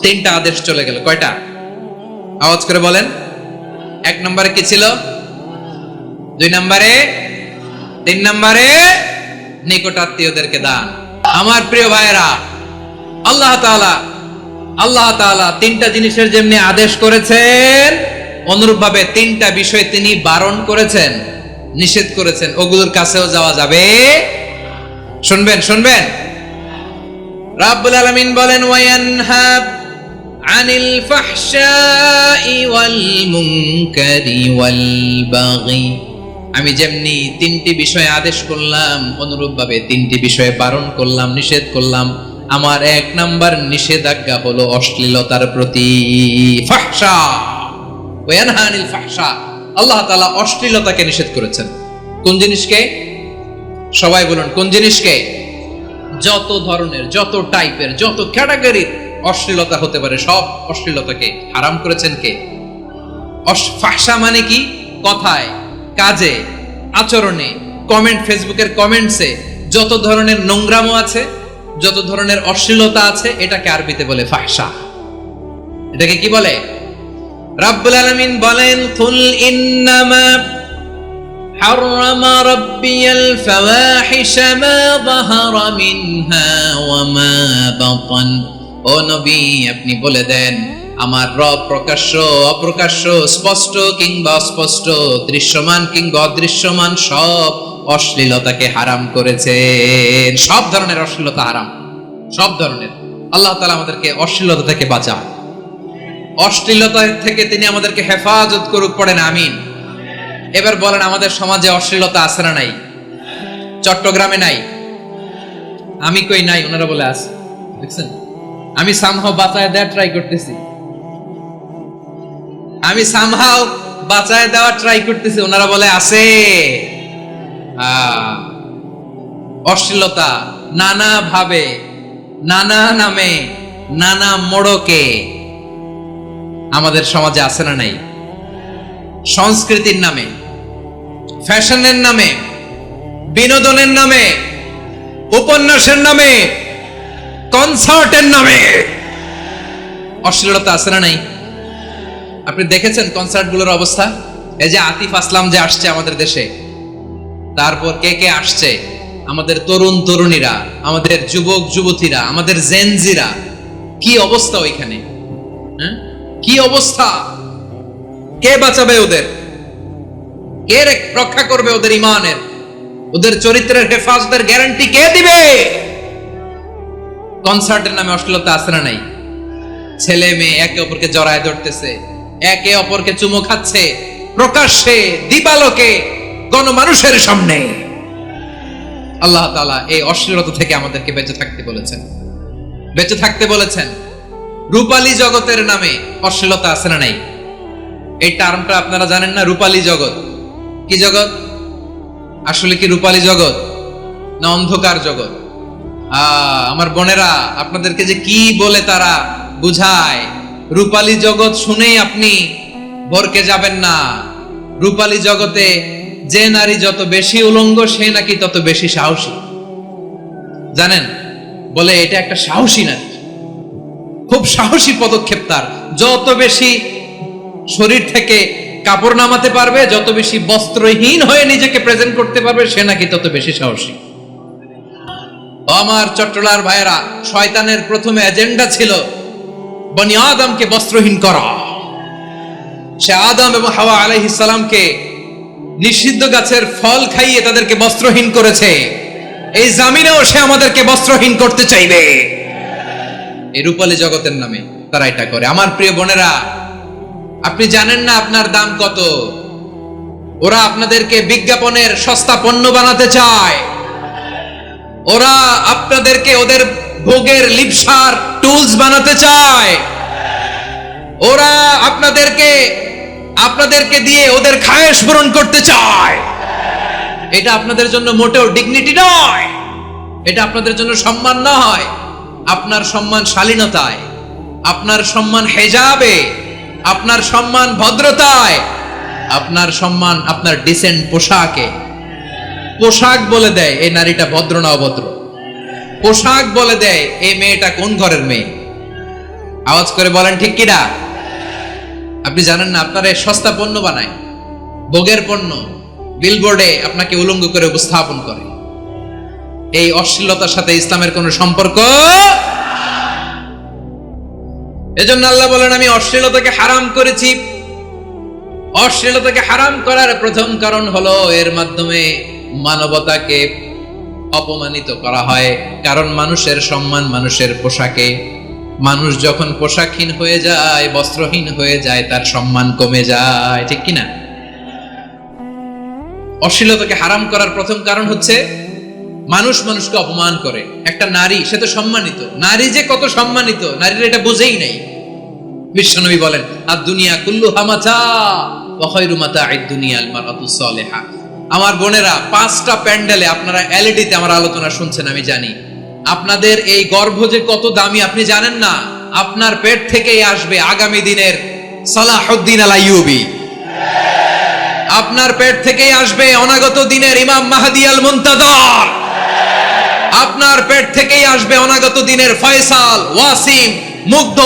তিনটা আদেশ চলে গেল। কয়টা? আওয়াজ করে বলেন। 1 নম্বরে কি ছিল? 2 নম্বরে, 3 নম্বরে নিকটাত্মীয়দেরকে দান। আমার প্রিয় ভাইয়েরা, আল্লাহ তাআলা 3টা জিনিসের যেমনি আদেশ করেছেন, অনুরূপভাবে 3টা বিষয় তিনি বারণ করেছেন, নিষেধ করেছেন। ওগুলোর কাছেও যাওয়া যাবে। শুনবেন রাব্বুল আলামিন বলেন, ওয়ায়ানহা আনিল ফাহশাই ওয়াল মুনকারি ওয়াল বাগি। আমি যেমনি 3টি বিষয়ে আদেশ করলাম, অনুরূপভাবে 3টি বিষয়ে বারণ করলাম, নিষেধ করলাম। আমার 1 নাম্বার নিষেধাজ্ঞা হলো অশ্লীলতার প্রতি। ফাহশা, ওয়ায়ানহা আনিল ফাহশা, আল্লাহ তাআলা অশ্লীলতাকে নিষেধ করেছেন। কোন জিনিসকে? সবাই বলুন, কোন জিনিসকে? যত ধরনের, যত টাইপের, যত ক্যাটাগরির অশ্লীলতা হতে পারে, সব অশ্লীলতাকে হারাম করেছেন কে? ফাহশা মানে কি? কথায়, কাজে, আচরণে, কমেন্ট, ফেসবুকের কমেন্টসে যত ধরনের নোংরামো আছে, যত ধরনের অশ্লীলতা আছে, এটাকে আরবিতে বলে ফাহশা। এটাকে কি বলে? রাব্বুল আলামিন বলেন, কুল ইন্নামা حرم ربي الفواحش ما ظهر منها وما بطن। ও নবী, আপনি বলে দেন, আমার রব প্রকাশ্য, অপ্রকাশ্য, স্পষ্ট কিংবা অস্পষ্ট, দৃশ্যমান কিংবা অদৃশ্যমান সব অশ্লীলতাকে হারাম করেছেন। সব ধরনের অশ্লীলতা হারাম, সব ধরনের। আল্লাহ তাআলা আমাদেরকে অশ্লীলতা থেকে বাঁচান, অশ্লীলতা থেকে তিনি আমাদেরকে হেফাজত করুক। পড়েন আমিন। এবার বলেন, আমাদের সমাজে অশ্লীলতা আছে না নাই? চট্টগ্রামে নাই? আমি কই নাই, ওনারা বলে আছে। দেখছেন, আমি সামহাও বাঁচায় দেওয়ার ট্রাই করতেছি, ওনারা বলে আছে। অশ্লীলতা নানা ভাবে, নানা নামে, নানা মোড়কে আমাদের সমাজে আছে না নাই? সংস্কৃতির নামে, ফ্যাশনের নামে, বিনোদনের নামে, উপন্যাসের নামে, কনসার্টের নামে অশ্লীলতা আছে না নাই? আপনি দেখেছেন কনসার্টগুলোর অবস্থা? এই যে আতিফ আসলাম যে আসছে আমাদের দেশে, তারপর কে কে আসছে, আমাদের তরুণ তরুণীরা, আমাদের যুবক যুবতীরা, আমাদের জেনজিরা, কি অবস্থা ওইখানে? কি অবস্থা? কে বাঁচাবে ওদের? কে রক্ষা করবে ওদের ইমানের, ওদের চরিত্রের হেফাজতের গ্যারান্টি কে দিবে? কনসার্টের নামে অশ্লীলতা আছে না নাই? ছেলে মেয়ে একে অপরকে জড়ায় ধরতেছে, একে অপরকে চুমো খাচ্ছে, প্রকাশ্যে, দিবালোকে, গণমানুষের সামনে। আল্লাহ তাআলা এই অশ্লীলতা থেকে আমাদেরকে বেঁচে থাকতে বলেছেন, বেঁচে থাকতে বলেছেন। রূপালী জগতের নামে অশ্লীলতা আছে না নাই? এই টার্মটা আপনারা জানেন না? রূপালী জগৎ কি জগৎ? আসলে কি রূপালী জগৎ না অন্ধকার জগৎ? আমার বোনেরা, আপনাদেরকে যে কি বলে তারা বুঝায়, রূপালী জগৎ শুনেই আপনি ভরকে যাবেন না। রূপালী জগতে যে নারী যত বেশি উলঙ্গ সে নাকি তত বেশি সাহসী। জানেন, বলে এটা একটা সাহসী নারী, খুব সাহসী পদক্ষেপ তার। যত বেশি শরীর থেকে কাপড় নামাতে পারবে, যত বেশি বস্ত্রহীন হয়ে নিজেকে প্রেজেন্ট করতে পারবে, সে নাকি তত বেশি সাহসী। আমার চট্টলার ভাইয়েরা, শয়তানের প্রথমে এজেন্ডা ছিল বনি আদমকে বস্ত্রহীন করা। সে আদম এবং হাওয়া আলাইহিস সালামকে নিষিদ্ধ গাছের ফল খাইয়ে তাদেরকে বস্ত্রহীন করেছে। এই জামিনেও সে আমাদেরকে বস্ত্রহীন করতে চাইবে। এই রূপালী জগতের নামে তারা এটা করে। আমার প্রিয় বোনেরা, আপনি জানেন না আপনার দাম কত। ওরা আপনাদেরকে বিজ্ঞাপনের সস্তা পণ্য বানাতে চায়। ওরা আপনাদেরকে ওদের ভোগের লিপসার টুলস বানাতে চায়। ওরা আপনাদেরকে দিয়ে ওদের খায়েশ পূরণ করতে চায়। এটা আপনাদের জন্য মোটেও ডিগনিটি নয়, এটা আপনাদের জন্য সম্মান নয়। আপনার সম্মান শালীনতায়, আপনার সম্মান হেজাবে, আপনার সম্মান ভদ্রতায়, আপনার সম্মান আপনার ডিসেন্ট পোশাকে। পোশাক বলে দেয় এই নারীটা ভদ্র না অভদ্র। পোশাক বলে দেয় এই মেয়েটা কোন ঘরের মেয়ে। আওয়াজ করে বলেন ঠিক কিনা? আপনি জানেন না, আপনারা সস্তা পণ্য বানায়, ভোগের পণ্য, বিলবোর্ডে আপনাকে উলঙ্গ করে উপস্থাপন করে। এই অশ্লীলতার সাথে ইসলামের কোনো সম্পর্ক। এজন্য আল্লাহ বলেন, আমি অশ্লীলতাকে হারাম করেছি। অশ্লীলতাকে হারাম করার প্রথম কারণ হলো এর মাধ্যমে মানবতাকে অপমানিত করা হয়। কারণ মানুষের সম্মান মানুষের পোশাকে। মানুষ যখন পোশাকহীন হয়ে যায়, বস্ত্রহীন হয়ে যায়, তার সম্মান কমে যায়, ঠিক কিনা? অশ্লীলতাকে হারাম করার প্রথম কারণ হচ্ছে মানুষ মানুষকে অপমান করে। একটা নারী, সে তো সম্মানিত। নারী যে কত সম্মানিত, নারীরা এটা বুঝেই নাই। বিশ্বনবী বলেন, আর দুনিয়া কুল্লুহা মাতা ওয়া খায়রু মাতা'আদ দুনিয়া আল মারআতুস সালিহা। আমার বোনেরা, 5টা প্যান্ডেলে আপনারা এলইডিতে আমার আলোচনা শুনছেন, আমি জানি। আপনাদের এই গর্ভ যে কত দামি আপনি জানেন না। আপনার পেট থেকেই আসবে আগামী দিনের সালাহুদ্দিন আল আইয়ুবী। আপনার পেট থেকেই আসবে অনাগত দিনের ইমাম মাহদী আল মুনতাজার। আপনার পেট থেকেই আসবে অনাগত দিনের ফয়সাল, ওয়াসিম, মুগ্ধ,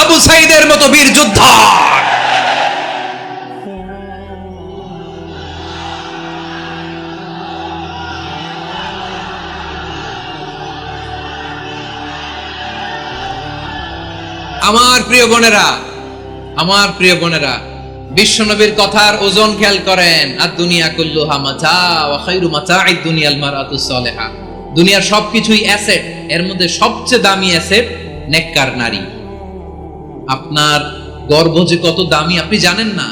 আবু সাইদের মতো বীর যোদ্ধা। আমার প্রিয় বোনেরা, আমার প্রিয় বোনেরা, বিশ্বনবীর কথার ওজন খেয়াল করেন। আর দুনিয়া কুল্লুহা মাতা ওয়া খায়রু মাতা'আদ দুনিয়া আল মারআতুস সালিহা। দুনিয়ার সবকিছুই অ্যাসেট, এর মধ্যে সবচেয়ে দামি অ্যাসেট নেককার নারী। আপনার গর্ভ যে কত দামি আপনি জানেন না।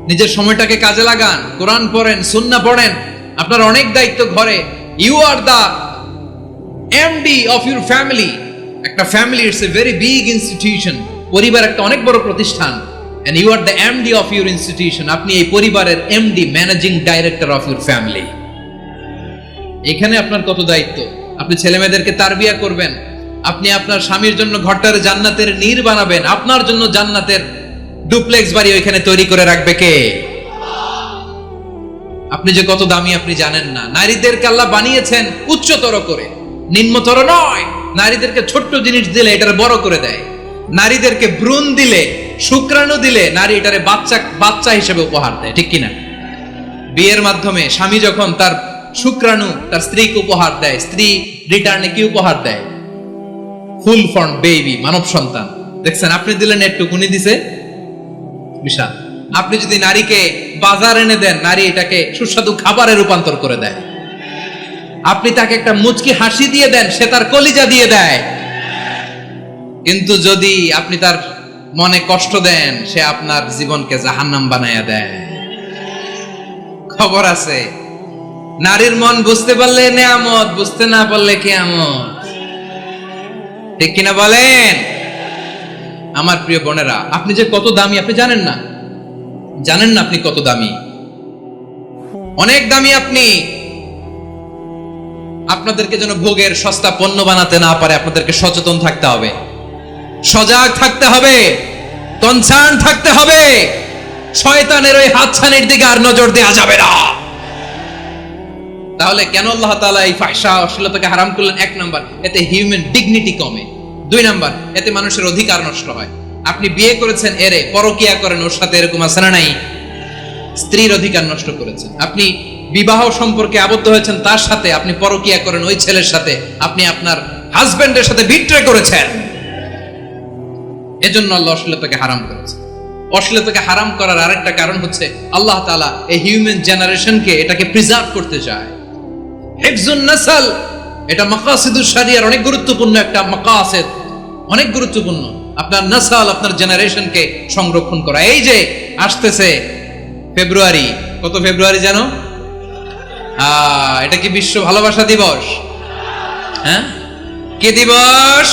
নিজের সময়টাকে কাজে লাগান, কোরআন পড়েন, সুন্নাহ পড়েন। আপনার অনেক দায়িত্ব ঘরে। You are the MD of your family. একটা family it's a very big institution. পরিবার একটা অনেক বড় প্রতিষ্ঠান। and you are the MD of your institution. আপনি এই পরিবারের MD, managing director of your family. এখানে আপনার কত দায়িত্ব। আপনি ছেলেমেয়েদেরকে তারবিয়া করবেন। আপনি আপনার স্বামীর জন্য ঘরটারে জান্নাতের নীর বানাবেন। আপনার জন্য জান্নাতের ডুপ্লেক্স বাড়ি ওইখানে তৈরি করে রাখবে কে? আপনি যে কত দামি আপনি জানেন না। নারীদেরকে আল্লাহ বানিয়েছেন উচ্চতর করে, নিম্নতর নয়। নারীদেরকে ছোট্ট জিনিস দিলে এটারে বড় করে দেয়। নারীদেরকে ভ্রূণ দিলে, শুক্রাণু দিলে নারী এটারে বাচ্চা হিসেবে উপহার দেয়, ঠিক কিনা? বিয়ের মাধ্যমে স্বামী যখন তার শুক্রাণু তার স্ত্রীকে উপহার দেয়, স্ত্রী রিটার্নে কি উপহার দেয়? ফুল ফর্ম বেবি, মানব সন্তান। দেখছেন, আপনি দিলেন একটুক, উনি দিছে বিশাল। আপনি যদি নারীকে বাজার এনে দেন, নারী এটাকে সুস্বাদু খাবারে রূপান্তর করে দেয়। আপনি তাকে একটা মুচকি হাসি দিয়ে দেন, সে তার কলিজা দিয়ে দেয়। কিন্তু যদি আপনি তার মনে কষ্ট দেন, সে আপনার জীবনকে জাহান্নাম বানায়া দেয়। খবর আছে, নারীর মন বুঝতে পারলে নেয়ামত, বুঝতে না পারলে কিয়ামত। ঠিক কিনা বলেন? আমার প্রিয় বোনেরা, আপনি যে কত দামি আপনি জানেন না, জানেন না আপনি কত দামি, অনেক দামি আপনি। আপনাদেরকে যেন ভোগের সস্তা পণ্য বানাতে না পারে আপনাদেরকে সচেতন থাকতে হবে, সজাগ থাকতে হবে, কনসার্ন থাকতে হবে। শয়তানের ওই হাতছানির দিকে আর নজর দেওয়া যাবে না। তাহলে কেন আল্লাহ তাআলা এই ফাহশা অশ্লীলতাকে হারাম করলেন? এক নাম্বার, এতে হিউম্যান ডিগনিটি কমে। দুই নাম্বার, এতে মানুষের অধিকার নষ্ট হয়। আপনি বিয়ে করেছেন এরে, পরকিয়া করেন ওর সাথে, এরকম আছে না নাই? স্ত্রীর অধিকার নষ্ট করেছেন। আপনি বিবাহ সম্পর্কে আবদ্ধ হয়েছেন তার সাথে, আপনি পরকিয়া করেন ওই ছেলের সাথে, আপনি আপনার হাজবেন্ডের সাথে বিট্রে করেছেন। এজন্য আল্লাহ অশ্লীলতাকে হারাম করেছেন। অশ্লীলতাকে হারাম করার আরেকটা কারণ হচ্ছে আল্লাহ তাআলা এই হিউম্যান জেনারেশনকে এটাকে প্রিজার্ভ করতে চায়। হিফজুন নাসল, এটা মাকাসিদুশ শরিয়ার অনেক গুরুত্বপূর্ণ একটা মাকাসিদ, অনেক গুরুত্বপূর্ণ। আপনার নাসল, আপনার জেনারেশনকে সংরক্ষণ করা। এই যে আসতেছে ফেব্রুয়ারি, কত ফেব্রুয়ারি জানো? এটা কি বিশ্ব ভালোবাসা দিবস? হ্যাঁ, কি দিবস?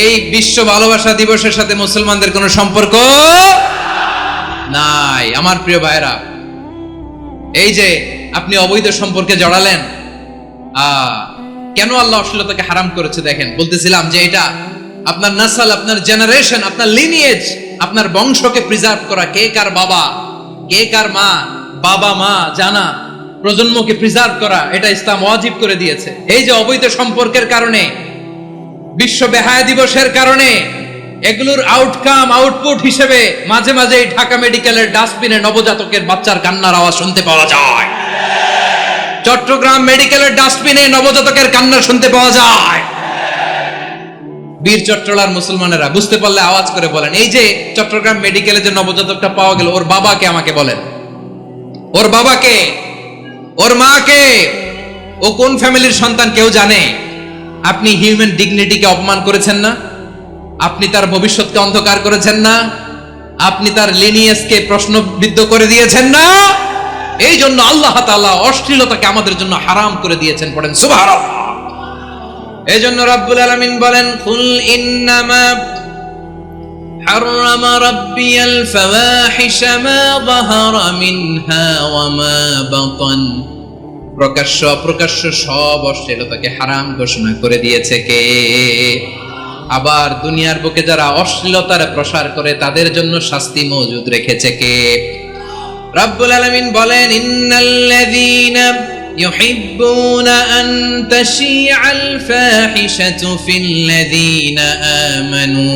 এই বিশ্ব ভালোবাসা দিবসের সাথে মুসলমানদের কোনো সম্পর্ক নাই। আমার প্রিয় ভাইরা, এই যে আপনি অবৈধ সম্পর্কে জড়ালেন, কেন আল্লাহ অশ্লীলতাকে হারাম করেছে দেখেন। বলতেছিলাম যে এটা আপনার নাসল, আপনার জেনারেশন, আপনার লিনিয়েজ, আপনার বংশকে প্রিজার্ভ করা। কে কার বাবা, কে কার মা, বাবা মা জানা, প্রজন্মকে প্রিজার্ভ করা, এটা ইসলাম ওয়াজিব করে দিয়েছে। এই যে অবৈধ সম্পর্কের কারণে, বিশ্ব বেহায়া দিবসের কারণে, এগুলোর আউটকাম, আউটপুট হিসেবে মাঝে মাঝে ঢাকা মেডিকেলের ডাস্টবিনে নবজাতকের বাচ্চার কান্নার আওয়াজ শুনতে পাওয়া যায়। চট্টগ্রাম মেডিকেলের ডাস্টবিনে নবজাতকের কান্না শুনতে পাওয়া যায়। বীর চট্টলার মুসলমানেরা বুঝতে পারলে আওয়াজ করে বলেন, এই যে চট্টগ্রাম মেডিকেলে যে নবজাতকটা পাওয়া গেল, ওর বাবাকে আমাকে বলেন, ওর বাবাকে, ওর মাকে, ও কোন ফ্যামিলির সন্তান কেউ জানে? আপনি হিউম্যান ডিগনিটিকে অপমান করেছেন না? আপনি তার ভবিষ্যৎকে অন্ধকার করেছেন না? আপনি তার লিনিয়েজকে প্রশ্নবিদ্ধ করে দিয়েছেন না? এই জন্য আল্লাহ তাআলা অশ্লীলতাকে আমাদের জন্য হারাম করে দিয়েছেন। পড়েন সুবহানাল্লাহ। এই জন্য রাব্বুল আলামিন বলেন, কুল ইন্নামা হারাম রাব্বিয়াল ফাওয়াহিশা মা যাহারা মিনহা ওয়া মা বাতান। প্রকাশ্য অপ্রকাশ্য সব অশ্লীলতাকে হারাম ঘোষণা করে দিয়েছে কে? আবার দুনিয়ার বুকে যারা অশ্লীলতার প্রসার করে তাদের জন্য শাস্তি মজুদ রেখেছে কে? রাব্বুল আলামিন বলেন, ইন্নাল্লাযীনা ইউহিব্বুনা আন তাশিআল ফাহিশাতু ফিল্লাযীনা আমানু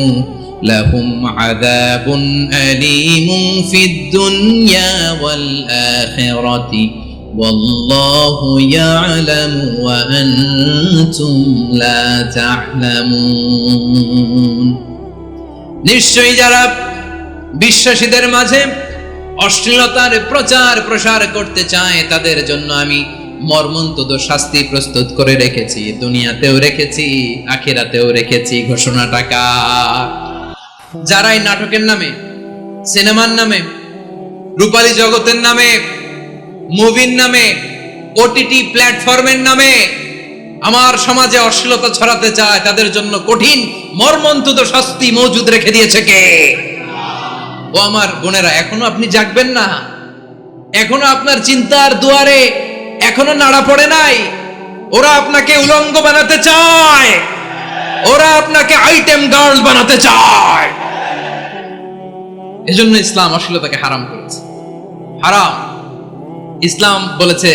লাহুম আযাবুন আলীমুন ফিদ দুনিয়া ওয়াল আখিরাতি ওয়াল্লাহু ইয়ালামু ওয়া আনতুম লা তা'লামুন। নিশ্চয়ই যারা বিশ্বাসীদের মাঝে অশ্লীলতার প্রচার প্রসার করতে চায় তাদের জন্য আমি মর্মন্তুদ শাস্তি প্রস্তুত করে রেখেছি, দুনিয়াতেও রেখেছি, আখিরাতেও রেখেছি। ঘোষণাটা কার? যারা এই নাটকের নামে, সিনেমার নামে, রূপালী জগতের নামে, মুভির নামে, ওটিটি প্ল্যাটফর্মের নামে আমার সমাজে অশ্লীলতা ছড়াতে চায় তাদের জন্য কঠিন মর্মন্তুদ শাস্তি মজুদ রেখে দিয়েছে কে? ও আমার বোনেরা, এখনো আপনি জাগবেন না? এখনো আপনার চিন্তার দুয়ারে এখনো নাড়া পড়ে নাই? ওরা আপনাকে উলঙ্গ বানাতে চায়, ওরা আপনাকে আইটেম গার্ল বানাতে চায়। এজন্য ইসলাম অশ্লীলতাকে হারাম করেছে। হারাম। ইসলাম বলেছে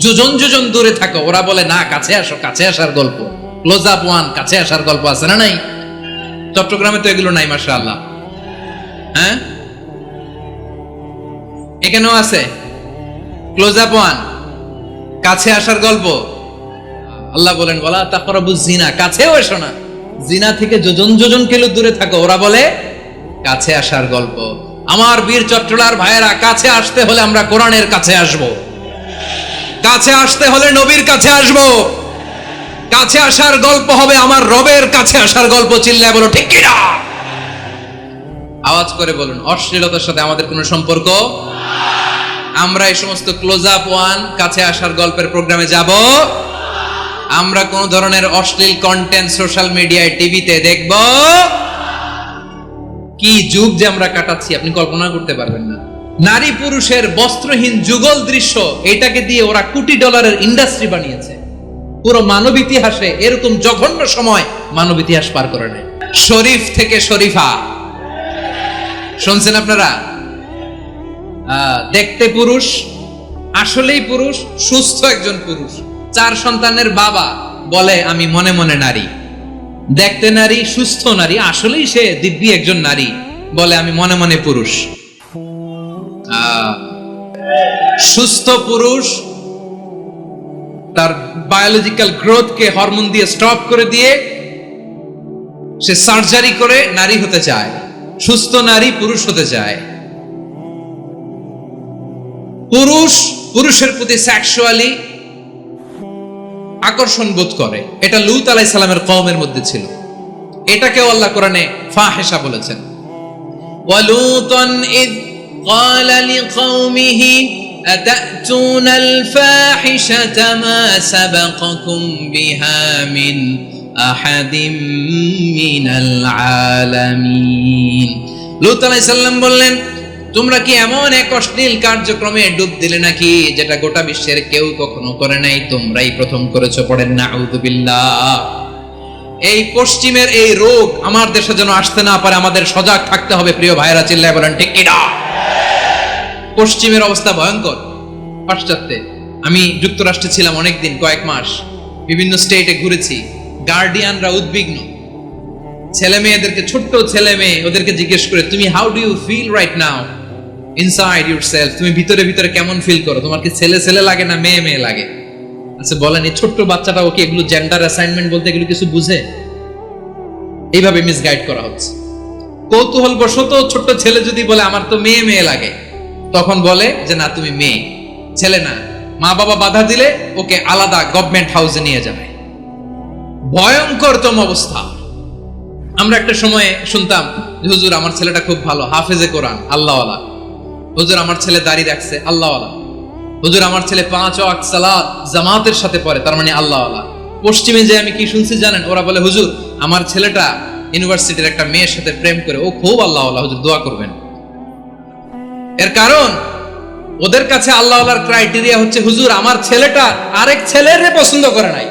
যোজন যোজন দূরে থাকো, ওরা বলে না কাছে আসো, কাছে আসার গল্প, ক্লোজ আপ ওয়ান, কাছে আসার গল্প আছে না নাই? চট্টগ্রামে তো এগুলো নাই মাশাআল্লাহ। হ্যাঁ, এখানেও আছে ক্লোজ আপ ওয়ান, কাছে আসার গল্প। আল্লাহ বলেন ওয়ালা তাকরাবুজ জিনা, কাছেও এসো না, জিনা থেকে যোজন যোজন কিলো দূরে থাকো, ওরা বলে কাছে আসার গল্প। আমার বীর চট্টলার ভাইয়েরা, কাছে আসতে হলে আমরা কোরআনের কাছে আসব, কাছে আসতে হলে নবীর কাছে আসব, কাছে আসার গল্প হবে আমার রবের কাছে আসার গল্প। চিল্লায় বলো ঠিক কিনা? আওয়াজ করে বলুন, অশ্লীলতার সাথে আমাদের কোনো সম্পর্ক আমরা এই সমস্ত ক্লোজ আপ ওয়ান, কাছে আসার গল্পের প্রোগ্রামে যাব। আমরা কোন ধরনের অশ্লীল কন্টেন্ট সোশ্যাল মিডিয়ায়, টিভিতে দেখব। কি যুগ যে আমরা কাটাচ্ছি আপনি কল্পনা করতে পারবেন না। নারী পুরুষের বস্ত্রহীন যুগল দৃশ্য, এটাকে দিয়ে ওরা কোটি ডলারের ইন্ডাস্ট্রি বানিয়েছে। পুরো মানব ইতিহাসে এরকম জঘন্য সময় মানব ইতিহাস পার করে নেয়। শরীফ থেকে শরীফা শুনছেন আপনারা? দেখতে পুরুষ, আসলেই পুরুষ, সুস্থ একজন পুরুষ, 4 সন্তানের বাবা, বলে আমি মনে মনে নারী। দেখতে নারী, সুস্থ নারী, আসলেই সে দিব্যি একজন নারী, বলে আমি মনে মনে পুরুষ। সুস্থ পুরুষ তার বায়োলজিক্যাল গ্রোথকে হরমোন দিয়ে স্টপ করে দিয়ে সে সার্জারি করে নারী হতে চায়। সুস্থ নারী পুরুষ হতে চায়। পুরুষ পুরুষের প্রতি সেক্সুয়ালি আকর্ষণ বোধ করে। এটা লূত আলাইহিস সালামের কওমের মধ্যে ছিল। এটাকেও আল্লাহ কোরআনে ফাহিশা বলেছেন। ওয়ালুতান ইয قال لقومه أتأتون الفاحشة ما سبقكم بها من أحد من العالمين। লূত আলাইহিস সালাম বললেন, তোমরা কি এমন এক অশ্লীল কার্যক্রমে ডুব দিলে নাকি যেটা গোটা বিশ্বের কেউ কখনো করে নাই, তোমরাই প্রথম করেছো। পড়েন নাউযুবিল্লাহ। এই পশ্চিমের এই রোগ আমার দেশে যেন আসতে না পারে, আমাদের সজাগ থাকতে হবে। প্রিয় ভাইরা, চিল্লায় বলেন ঠিক কিনা? পশ্চিমের অবস্থা ভয়ঙ্কর। পাশ্চাত্যে, আমি যুক্তরাষ্ট্রে ছিলাম অনেকদিন, কয়েক মাস, বিভিন্ন স্টেটে ঘুরেছি। গার্ডিয়ানরা উদ্বিগ্ন। ছেলে মেয়েদেরকে, ছোট্ট ছেলে মেয়ে, ওদেরকে জিজ্ঞেস করে, তুমি how do you feel right now inside yourself? তুমি ভিতরে ভিতরে কেমন ফিল করো? তোমার কি ছেলে ছেলে লাগে না মেয়ে মেয়ে লাগে? আচ্ছা বলেন, এই ছোট্ট বাচ্চাটা ওকে এগুলো জেন্ডার অ্যাসাইনমেন্ট বলতে এগুলো কিছু বুঝে? এইভাবে মিসগাইড করা হচ্ছে। কৌতূহল বশত ছোট্ট ছেলে যদি বলে আমার তো মেয়ে মেয়ে লাগে, তখন বলে যে না তুমি মেয়ে, ছেলে না। মা বাবা বাধা দিলে ওকে আলাদা গভর্নমেন্ট হাউসে নিয়ে যাবে। ভয়ঙ্করতম অবস্থা। আমরা একটা সময়ে শুনতাম যে হুজুর আমার ছেলেটা খুব ভালো, হাফেজে কোরআন, আল্লাহওয়ালা। হুজুর আমার ছেলে দাড়ি রাখছে, আল্লাহওয়ালা। হুজুর আমার ছেলে 5 ওয়াক্ত সালাত জামাতের সাথে পড়ে, তার মানে আল্লাহওয়ালা। পশ্চিমে যে আমি কি শুনছি জানেন? ওরা বলে হুজুর আমার ছেলেটা ইউনিভার্সিটির একটা মেয়ের সাথে প্রেম করে, ও খুব আল্লাহওয়ালা, হুজুর দোয়া করবেন। এর কারণ ওদের কাছে আল্লাহওয়ালার ক্রাইটেরিয়া হচ্ছে হুজুর আমার ছেলেটা আরেক ছেলেরে পছন্দ করে নাই,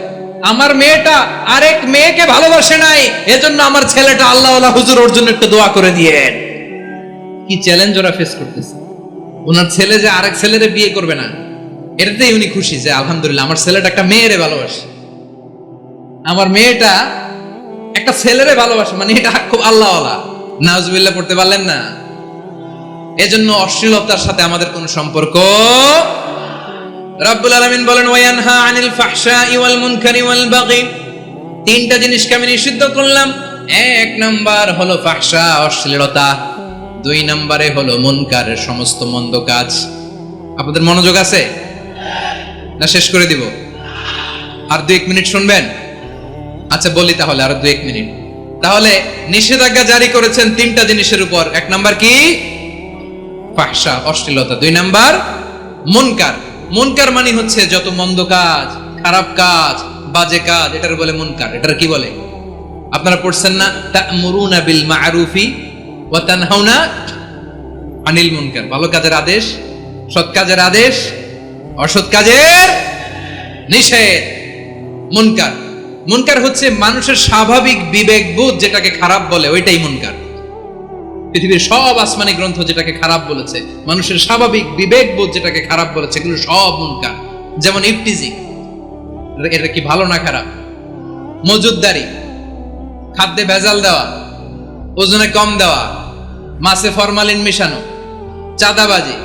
আমার মেয়েটা আরেক মেয়েকে ভালোবাসে নাই, এজন্য আমার ছেলেটা আল্লাহওয়ালা, হুজুর ওর জন্য একটু দোয়া করে দিয়েন। কি চ্যালেঞ্জ ওরা ফেস করতেছে। ওনার ছেলে যে আরেক ছেলেরে বিয়ে করবে না, এটাতেই উনি খুশি যে আলহামদুলিল্লাহ আমার ছেলেটা একটা মেয়েরে ভালোবাসে, আমার মেয়েটা একটা ছেলেরে ভালোবাসে, মানে এটা খুব আল্লাহওয়ালা। নাউজুবিল্লাহ পড়তে পারলেন না? এজন্য অশ্লীলতার সাথে আমাদের কোনো সম্পর্ক। রব্বুল আলামিন বলেন ওয়ায়ানহা আনিল ফাহশাই ওয়াল মুনকারি ওয়াল বাগি। 3টা জিনিসকে আমি নিষিদ্ধ করলাম। 1 নাম্বার হলো ফাহশা, অশ্লীলতা। 2 নম্বরে হলো মুনকারের সমস্ত মন্দ কাজ। আপনাদের মনোযোগ আছে না? শেষ করে দিব? আর 2-1 মিনিট শুনবেন? আচ্ছা বলি তাহলে, আর 2-1 মিনিট। তাহলে নিষেধাজ্ঞা জারি করেছেন 3টা জিনিসের উপর। 1 নাম্বার কি? ফাহশা, অশ্লীলতা। 2 নাম্বার মুনকার। মুনকার মানে হচ্ছে যত মন্দ কাজ, খারাপ কাজ, বাজে কাজ, এটার বলে মুনকার। এটার কি বলে? আপনারা পড়ছেন না তা'মুরুনা বিল মা'রুফি ওয়া তানহাউনা আনিল মুনকার। ভালো কাজের আদেশ, সৎ কাজের আদেশ, অসৎ কাজের নিষেধ। মুনকার, মুনকার হচ্ছে মানুষের স্বাভাবিক বিবেকবোধ যেটাকে খারাপ বলে, ওইটাই মুনকার। পৃথিবীর সব আসমানি গ্রন্থ যেটাকে খারাপ বলেছে, মানুষের স্বাভাবিক বিবেকবোধ যেটাকে খারাপ বলেছে, এগুলো সব মুনকার। যেমন ইফটিজিং, এটা কি ভালো না খারাপ? মজুদদারি, খাদ্যে ভেজাল দেওয়া, ওজনে কম দেওয়া, মাছে ফরমালিন মিশানো, চাঁদাবাজি,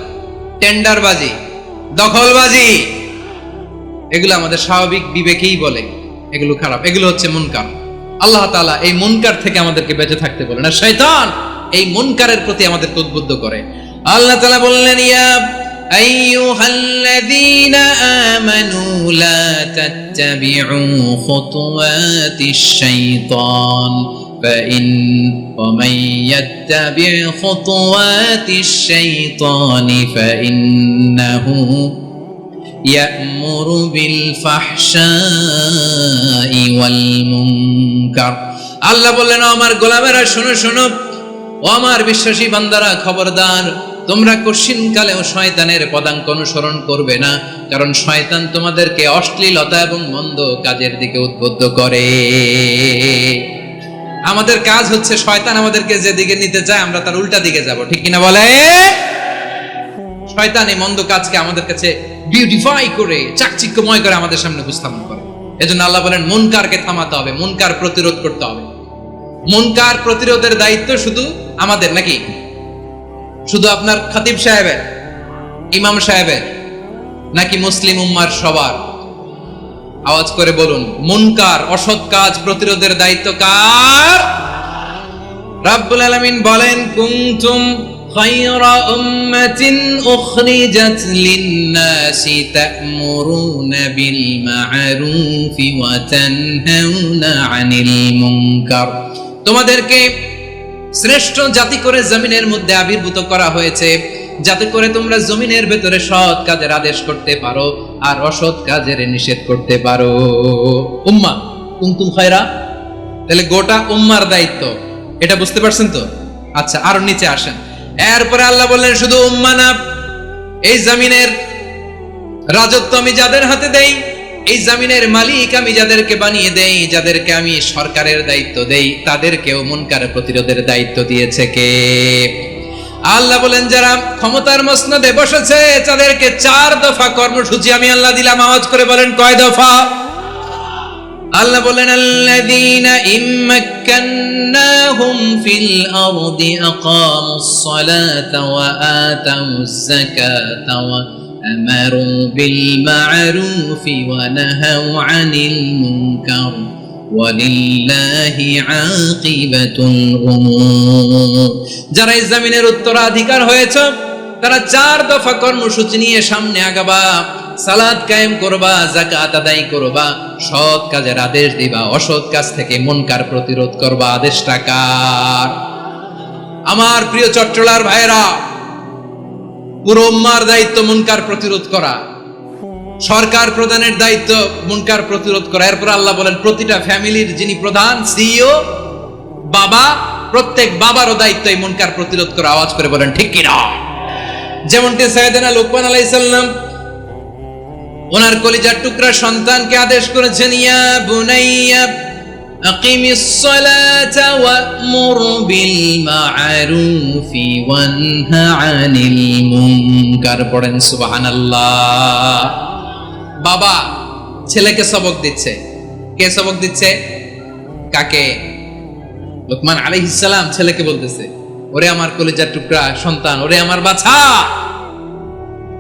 টেন্ডারবাজি, দখলবাজি, এগুলো আমাদের স্বাভাবিক বিবেকেই বলে এগুলো খারাপ, এগুলো হচ্ছে মুনকার। আল্লাহ তাআলা এই মুনকার থেকে আমাদেরকে বেঁচে থাকতে বলেন, আর শয়তান এই মুনকারের প্রতি আমাদেরকে উদ্বুদ্ধ করে। আল্লাহ তাআলা বললেন ইয়া আইয়ুহাল্লাযীনা আমানু লা তাত্তাবিউ খুতুওয়াতিশ শাইতান ومن يتبع خطوات الشيطان فإنه يأمر بالفحشاء والمنكر আল্লাহ বললেন, আমার গোলামেরা শোনো শোনো, ও আমার বিশ্বাসী বান্দারা খবরদার, তোমরা কশিনকালেও শয়তানের পদাঙ্ক অনুসরণ করবে না, কারণ শয়তান তোমাদেরকে অশ্লীলতা এবং মন্দ কাজের দিকে উদ্বুদ্ধ করে। আমাদের কাজ হচ্ছে শয়তান আমাদেরকে যেদিকে নিতে চায় আমরা তার উল্টা দিকে যাব, ঠিক কিনা বলে? শয়তান এই মন্দ কাজকে আমাদের কাছে বিউটিফাই করে চাকচিক্যময় করে আমাদের সামনে উপস্থাপন করে। এজন্য আল্লাহ বলেন মুনকারকে থামাতে হবে, মুনকার প্রতিরোধ করতে হবে। মুনকার প্রতিরোধের দায়িত্ব শুধু আমাদের নাকি? শুধু আপনার খতিব সাহেবের, ইমাম সাহেবের, নাকি মুসলিম উম্মার সবার? আওয়াজ করে বলুন, মুনকার অসৎ কাজ প্রতিরোধের দায়িত্ব কার? রাব্বুল আলামিন বলেন, কুনতুম খায়রা উম্মাতিন উখরিজাত লিন-নাসি তা'মুরুনা বিল মা'রুফি ওয়া তানহাউনা আনিল মুনকার। তোমাদেরকে শ্রেষ্ঠ জাতি করে জমিনের মধ্যে আবির্ভূত করা হয়েছে, যাতে করে তোমরা জমিনের ভেতরে সৎ কাজের আদেশ করতে পারো আর অসৎ কাজের নিষেধ করতে পারো। উম্মাহ কুনতুম খায়রা, তাহলে গোটা উম্মার দায়িত্ব, এটা বুঝতে পারছেন তো? আচ্ছা, আরো নিচে আসেন। এরপরে আল্লাহ বললেন, শুধু উম্মাহ না, এই জমিনের রাজত্ব আমি যাদের হাতে দেই, এই জমিনের মালিক আমি যাদেরকে বানিয়ে দেই, যাদেরকে আমি সরকারের দায়িত্ব দেই, তাদেরকেও মুনকার প্রতিরোধের দায়িত্ব দিয়েছে কে? আল্লাহ বলেন, যারা ক্ষমতার মসনদে বসেছে তাদেরকে 4 দফা কর্মসূচি আমি আল্লাহ দিলাম। আওয়াজ করে বলেন, কয় দফা? আল্লাহ বলেন, আল্লাযীনা ইম্মাক্কান্নাহুম ফিল আরদি আকামুস সালাতা ওয়া আতাউজ যাকাতা ওয়া আমারু বিল মা'রুফি ওয়া নাহাউ আনিল মুনকার ওয়ালিল্লাহি আকিবাতুল উমুর। যারা এই জমিনের উত্তরাধিকার হয়েছে তারা 4 দফা কর্মসূচি নিয়ে সামনে আগাবা। সালাত কায়েম করবা, যাকাত আদায় করবা, সৎ কাজের আদেশ দিবা, অসৎ কাজ থেকে মুনকার প্রতিরোধ করবা। আদেশটা কার? আমার প্রিয় চট্টলার ভাইরা, পুরো উম্মার দায়িত্ব মুনকার প্রতিরোধ করা, সরকার প্রধানের দায়িত্ব মুনকার প্রতিরোধ করা। এরপর আল্লাহ বলেন, প্রতিটা ফ্যামিলির যিনি প্রধান সিইও বাবা, প্রত্যেক বাবারও দায়িত্ব এই মুনকার প্রতিরোধ করা। আওয়াজ করে বলেন ঠিক কিনা? যেমনটি সাইয়েদনা লুকমান আলাইহিস সালাম ওনার কলিজার টুকরা সন্তানকে আদেশ করেছেন, ইয়া বুনাইয়া আকিমিস সালাতা ওয়া'মুর বিল মা'রুফি ওয়ানহা আনিল মুনকার। পড়েন সুবহানাল্লাহ। বাবা ছেলেকে সবক দিচ্ছে। কে সবক দিচ্ছে? কাকে? লুকমান আলাইহিস সালাম ছেলেকে বলতেছে, ওরে আমার কলিজার টুকরা সন্তান, ওরে আমার বাছা,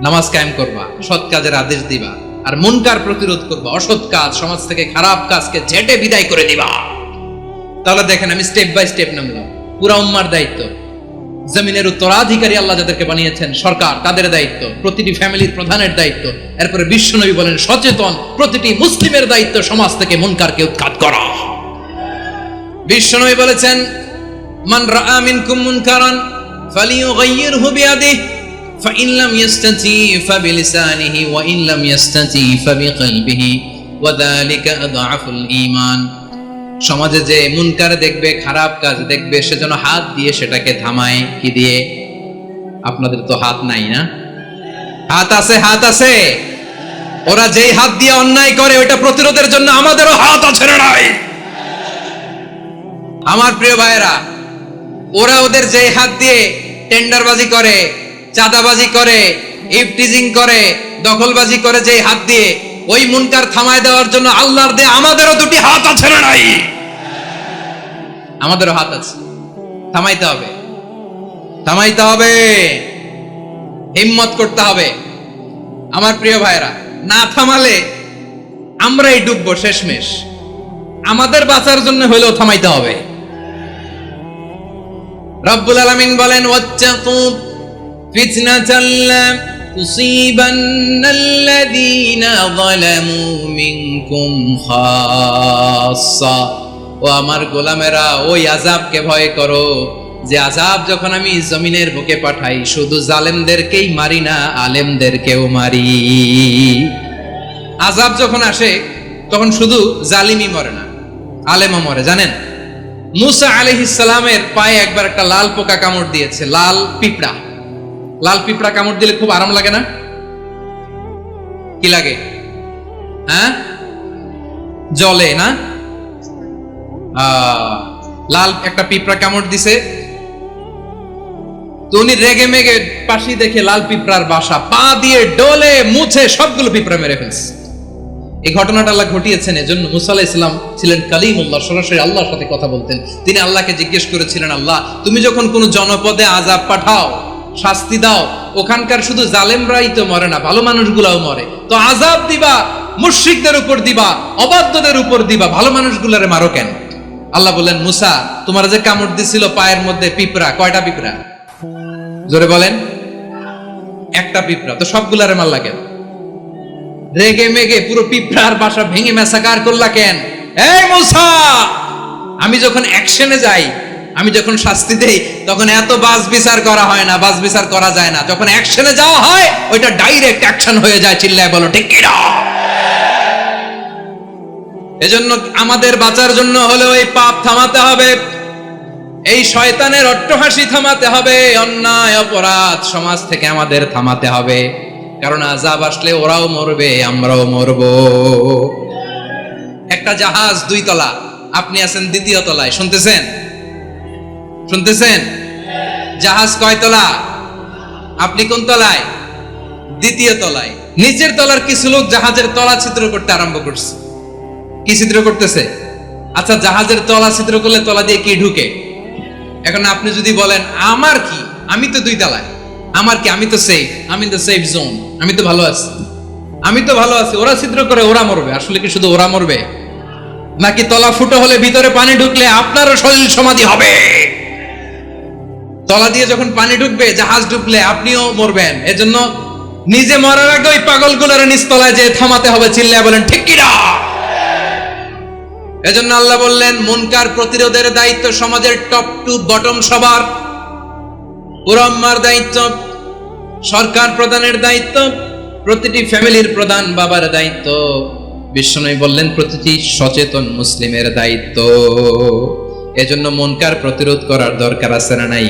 নামাজ কায়েম করবা, সৎ কাজের আদেশ দিবা, আর মুনকার প্রতিরোধ করবা, অসৎ কাজ, সমাজ থেকে খারাপ কাজকে ঝেঁটে বিদায় করে দিবা। তাহলে দেখেন, আমি স্টেপ বাই স্টেপ নামলাম। পুরা উম্মার দায়িত্ব, জমিনের উত্তরাধিকারী আল্লাহ যাদেরকে বানিয়েছেন সরকার, তাদের দায়িত্ব, প্রতিটি ফ্যামিলির প্রধানের দায়িত্ব। এরপরে বিশ্বনবী বলেন, সচেতন প্রতিটি মুসলিমের দায়িত্ব সমাজ থেকে মুনকারকে উৎখাত করা। বিশ্বনবী বলেছেন, মান রাআ মিনকুম মুনকারান ফালিয়ুগাইয়িরহু বিয়াদিহি ফাইন লাম ইস্তাতি ফাবিলিসানিহি ওয়া ইন লাম ইস্তাতি ফাবিকলবিহি ওয়া যালিকা আযআফুল ঈমান। সমাজে যে মুনকার দেখবে, খারাপ কাজ দেখবে, সে যেন হাত দিয়ে সেটাকে থামায়। কি দিয়ে? আপনাদের তো হাত নাই না? হাত আছে, হাত আছে। ওরা যেই হাত দিয়ে অন্যায় করে ওটা প্রতিরোধের জন্য আমাদেরও হাত আছে না নাই? আমার প্রিয় ভাইরা, ওরা ওদের যেই হাত দিয়ে টেন্ডারবাজি করে, চাঁদাবাজি করে, ইফটিজিং করে, দখলবাজি করে, যেই হাত দিয়ে, ওই মুনকার থামায় দেওয়ার জন্য আল্লাহর দেয়া আমাদেরও 2টি হাত আছে না নাই? আমাদেরও হাত আছে। থামাইতে হবে, থামাইতে হবে, হিম্মত করতে হবে। আমার প্রিয় ভাইরা, না থামালে আমরাই ডুববো শেষমেশ। আমাদের বাঁচার জন্য হলেও থামাইতে হবে। রব্বুল আলামিন বলেন, ওয়াত্তাকু ফিতনাতাল লা তুসিবান্নাল্লাযীনা যালামু মিনকুম খাসসা ও আমার গোলামেরা, ওই আযাবকে ভয় করো যে আযাব যখন আমি জমিনের বুকে পাঠাই শুধু জালেমদেরকেই মারি না, আলেমদেরকেও মারি। আযাব যখন আসে তখন শুধু জালিমই মরে না, আলেমও মরে। জানেন, মুসা আলাইহিস সালামের পায়ে একবার একটা লাল পোকা কামড় দিয়েছে, লাল পিঁপড়া। লাল পিঁপড়া কামড় দিলে খুব আরাম লাগে না? কি লাগে? হ্যাঁ, জলে না? লাল একটা পিঁপড়া কামড় দিছে, তো উনি রেগে মেগে পাশি দেখে লাল পিঁপড়ার বাসা পা দিয়ে ডলে মুছে সবগুলো পিঁপড়া মেরে ফেলছে। এই ঘটনাটা আল্লাহ ঘটিয়েছেন এজন্য মুসা আলাইহিস সালাম ছিলেন কালিমুল্লাহ, সরাসরি আল্লাহর সাথে কথা বলতেন। তিনি আল্লাহকে জিজ্ঞেস করেছিলেন, আল্লাহ তুমি যখন কোন জনপদে আযাব পাঠাও, শাস্তি দাও, ওখানকার শুধু জালেমরাই তো মরে না, ভালো মানুষগুলাও মরে, তো আযাব দিবা মুশরিকদের উপর দিবা, অবাধ্যদের উপর দিবা, ভালো মানুষগুলারে মারো কেন? আল্লাহ বললেন, মুসা তোমার যে কামড় দিছিল পায়ের মধ্যে পিঁপড়া, কয়টা পিঁপড়া? জোরে বলেন। একটা পিঁপড়া, তো সবগুলারে মারলা কেন? রেগে মেগে পুরো পিঁপড়ার বাসা ভেঙে মেসাকার করলা কেন? এই মুসা, আমি যখন অ্যাকশনে যাই, আমি যখন শাস্তি দেই, তখন এত বাস বিচার করা হয় না, বাস বিচার করা যায় না। যখন অ্যাকশনে যাওয়া হয় ওইটা ডাইরেক্ট অ্যাকশন হয়ে যায়। চিল্লায় বলো ঠিক কি না? এজন্য আমাদের বাঁচার জন্য হলেও এই পাপ থামাতে হবে, এই শয়তানের অট্টহাসি থামাতে হবে, অন্যায় অপরাধ সমাজ থেকে আমাদের থামাতে হবে। কারণ আযাব আসলে ওরাও মরবে, আমরাও মরব। একটা জাহাজ 2 তলা, আপনি আছেন 2য় তলায়, শুনতেছেন? শুনতেছেন? জাহাজ কয় তলা? আপনি কোন তলায়? 2য় তলায়। নিচের তলার কিছু লোক জাহাজের তলা ছিদ্র করতে আরম্ভ করছে। কি ছিদ্র করতেছে? আচ্ছা, জাহাজের তলা ছিদ্র করলে তলা দিয়ে কি ঢুকে? এখন আপনি যদি বলেন আমার কি, আমি তো 2 তলায়, আমার কি, আমি তো সেফ, আমি তো সেফ জোন, আমি তো ভালো আছি, আমি তো ভালো আছি, ওরা ছিদ্র করে ওরা মরবে। আসলে কি শুধু ওরা মরবে? নাকি তলা ফুটো হলে ভিতরে পানি ঢুকলে আপনারও শরীর সমাধি হবে? তলা দিয়ে যখন পানি ঢুকবে, জাহাজ ঢুকলে আপনিও মরবেন। এজন্য নিজে মরার আগে ওই পাগলগুলোর নিচতলায় যে থামাতে হবে। চিল্লায় বলেন ঠিক কি না? এজন্য আল্লাহ বললেন, মুনকার প্রতিরোধের দায়িত্ব সমাজের টপ টু বটম সবার। উম্মার দায়িত্ব, সরকার প্রধানের দায়িত্ব, প্রতিটি ফ্যামিলির প্রধান বাবার দায়িত্ব, বিশ্বনবী বললেন প্রতিটি সচেতন মুসলিমের দায়িত্ব। এজন্য মুনকার প্রতিরোধ করার দরকার আছে না নাই?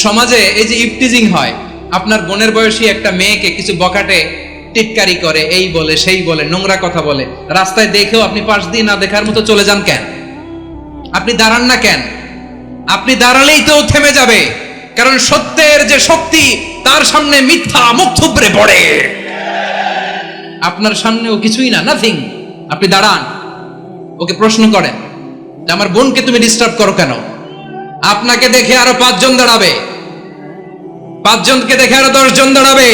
সমাজে এই যে ইফটিজিং হয়, আপনার বোনের বয়সী একটা মেয়েকে কিছু বকাটে টিটকারি করে, এই বলে সেই বলে, নোংরা কথা বলে, রাস্তায় দেখেও আপনি পাশ দিয়ে না দেখার মতো চলে যান কেন? আপনি দাঁড়ান না কেন? আপনি দাঁড়ালেই তো থেমে যাবে, কারণ সত্যের যে শক্তি তার সামনে মিথ্যা মুখ থুবড়ে পড়ে। আপনার সামনে ও কিছুই না, নাথিং। আপনি দাঁড়ান, ওকে প্রশ্ন করেন যে আমার বোনকে তুমি ডিস্টার্ব করো কেন? আপনাকে দেখে আরো 5 জন দাঁড়াবে, 5 জনকে দেখে আরো 10 জন দাঁড়াবে।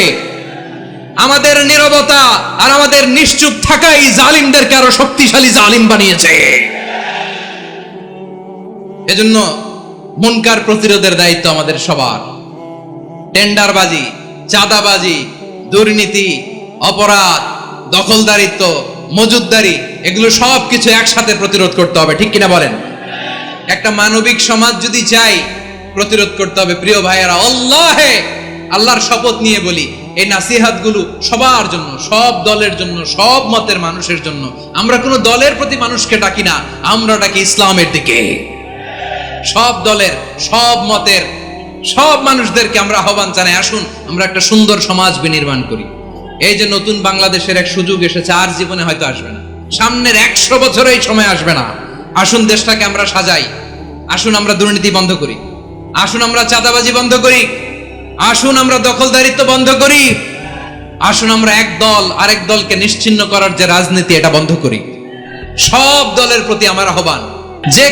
আমাদের নীরবতা আর আমাদের নিশ্চুপ থাকাই জালিমদেরকে আরো শক্তিশালী জালিম বানিয়েছে। এজন্য মুনকার প্রতিরোধের দায়িত্ব আমাদের সবার। টেন্ডারবাজি, চাঁদাবাজি, দুর্নীতি, অপরাধ, দখলদারিত্ব, মজুদদারি, এগুলো সবকিছু একসাথে প্রতিরোধ করতে হবে। ঠিক কিনা বলেন? একটা মানবিক সমাজ যদি চাই, প্রতিরোধ করতে হবে। প্রিয় ভাইয়েরা, আল্লাহর শপথ নিয়ে বলি, এই নাসিহাতগুলো সবার জন্য, সব দলের জন্য, সব মতের মানুষের জন্য। আমরা কোনো দলের প্রতি মানুষকে ডাকি না, আমরা ডাকি ইসলামের দিকে। সব দলের, সব মতের, সব মানুষদেরকে আমরা আহ্বান জানাই, আসুন আমরা একটা সুন্দর সমাজ বিনির্মাণ করি। এই যে নতুন বাংলাদেশের এক সুযোগ এসেছে, আর জীবনে হয়তো আসবে না, সামনের 100 বছর এই সময় আসবে না। আসুন দেশটাকে আমরা সাজাই, আসুন আমরা দুর্নীতি বন্ধ করি, আসুন আমরা চাঁদাবাজি বন্ধ করি, আসুন আমরা দখলদারিত্ব বন্ধ করি, আসুন আমরা এক দল আরেক দলকে নিশ্চিহ্ন করার যে রাজনীতি, এটা বন্ধ করি। সব দলের প্রতি আমার আহ্বান, যে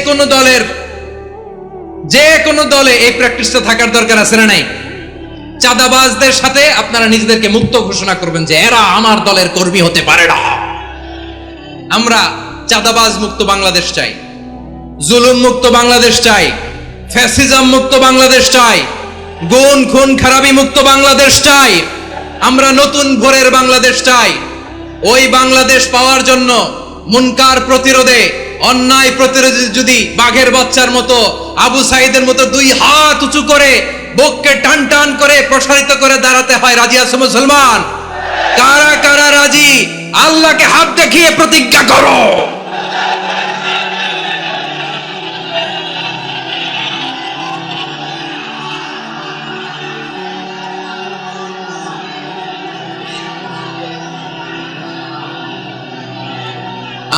কোনো দলে এই প্র্যাকটিসটা থাকার দরকার আছে না নাই? চাঁদাবাজদের সাথে আপনারা নিজেদেরকে মুক্ত ঘোষণা করবেন যে এরা আমার দলের কর্মী হতে পারে না। আমরা চাঁদাবাজ মুক্ত বাংলাদেশ চাই, জুলুম মুক্ত বাংলাদেশ চাই, ফ্যাসিজম মুক্ত বাংলাদেশ চাই, গুণ খুন খারাপি মুক্ত বাংলাদেশ চাই। আমরা নতুন ভোরের বাংলাদেশ চাই। ওই বাংলাদেশ পাওয়ার জন্য মুনকার প্রতিরোধে অন্যায় প্রতিরোধে যদি বাঘের বাচ্চার মতো আবু সাইদের মতো দুই হাত উঁচু করে বুককে টান টান করে প্রসারিত করে দাঁড়াতে হয়, রাজি আছো মুসলমান? কারা কারা রাজি? আল্লাহকে হাত দেখিয়ে প্রতিজ্ঞা করো।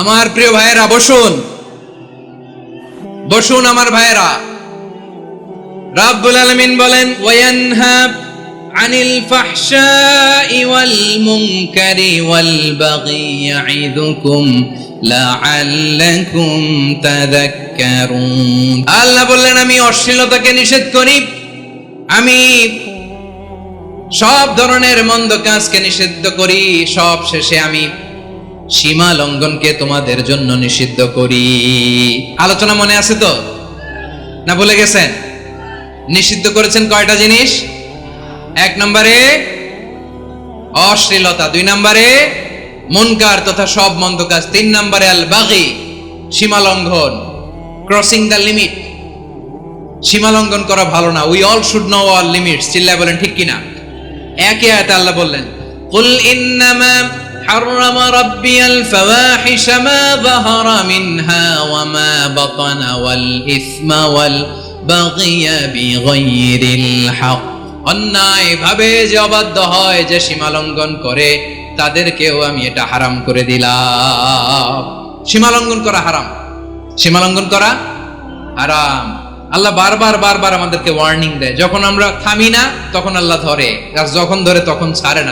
আমার প্রিয় ভাইয়েরা, বসুন বসুন আমার ভাইয়েরা। রাব্বুল আলামিন বলেন, ওয়ায়ানহা আনিল ফাহশাই ওয়াল মুনকারি ওয়াল বাগি ইয়াইদুকুম লাআল্লাকুম তাযাক্কারুন। আল্লাহ বললেন, আমি অশ্লীলতাকে নিষেধ করি, আমি সব ধরনের মন্দ কাজকে নিষিদ্ধ করি, সব শেষে আমি সীমা লঙ্ঘনকে তোমাদের জন্য নিষিদ্ধ করি। আলোচনা মনে আছে তো, না ভুলে গেছেন? নিষিদ্ধ করেছেন কয়টা জিনিস? 1 নম্বরে অশ্লীলতা, 2 নম্বরে মুনকার তথা সব মন্দ কাজ, 3 নম্বরে আল বাগি সীমা লঙ্ঘন, ক্রসিং দ্য লিমিট। সীমা লঙ্ঘন করা ভালো না। We all should know all limits. চিল্লায় বলেন ঠিক কিনা? একই আয়াতে আল্লাহ বললেন, কুল ইন্নামা حرم ربي الفواحش ما ظهر منها وما بطن والإثم والبغي بغير الحق। অন্যায় ভাবে যে অবাধ্য হয়, যে সীমা লঙ্ঘন করে, তাদেরকেও আমি এটা হারাম করে দিলাম। সীমা লঙ্ঘন করা হারাম, সীমা লঙ্ঘন করা হারাম। আল্লাহ বারবার বারবার আমাদেরকে ওয়ার্নিং দেয়। যখন আমরা থামি না তখন আল্লাহ ধরে, আর যখন ধরে তখন ছাড়ে না।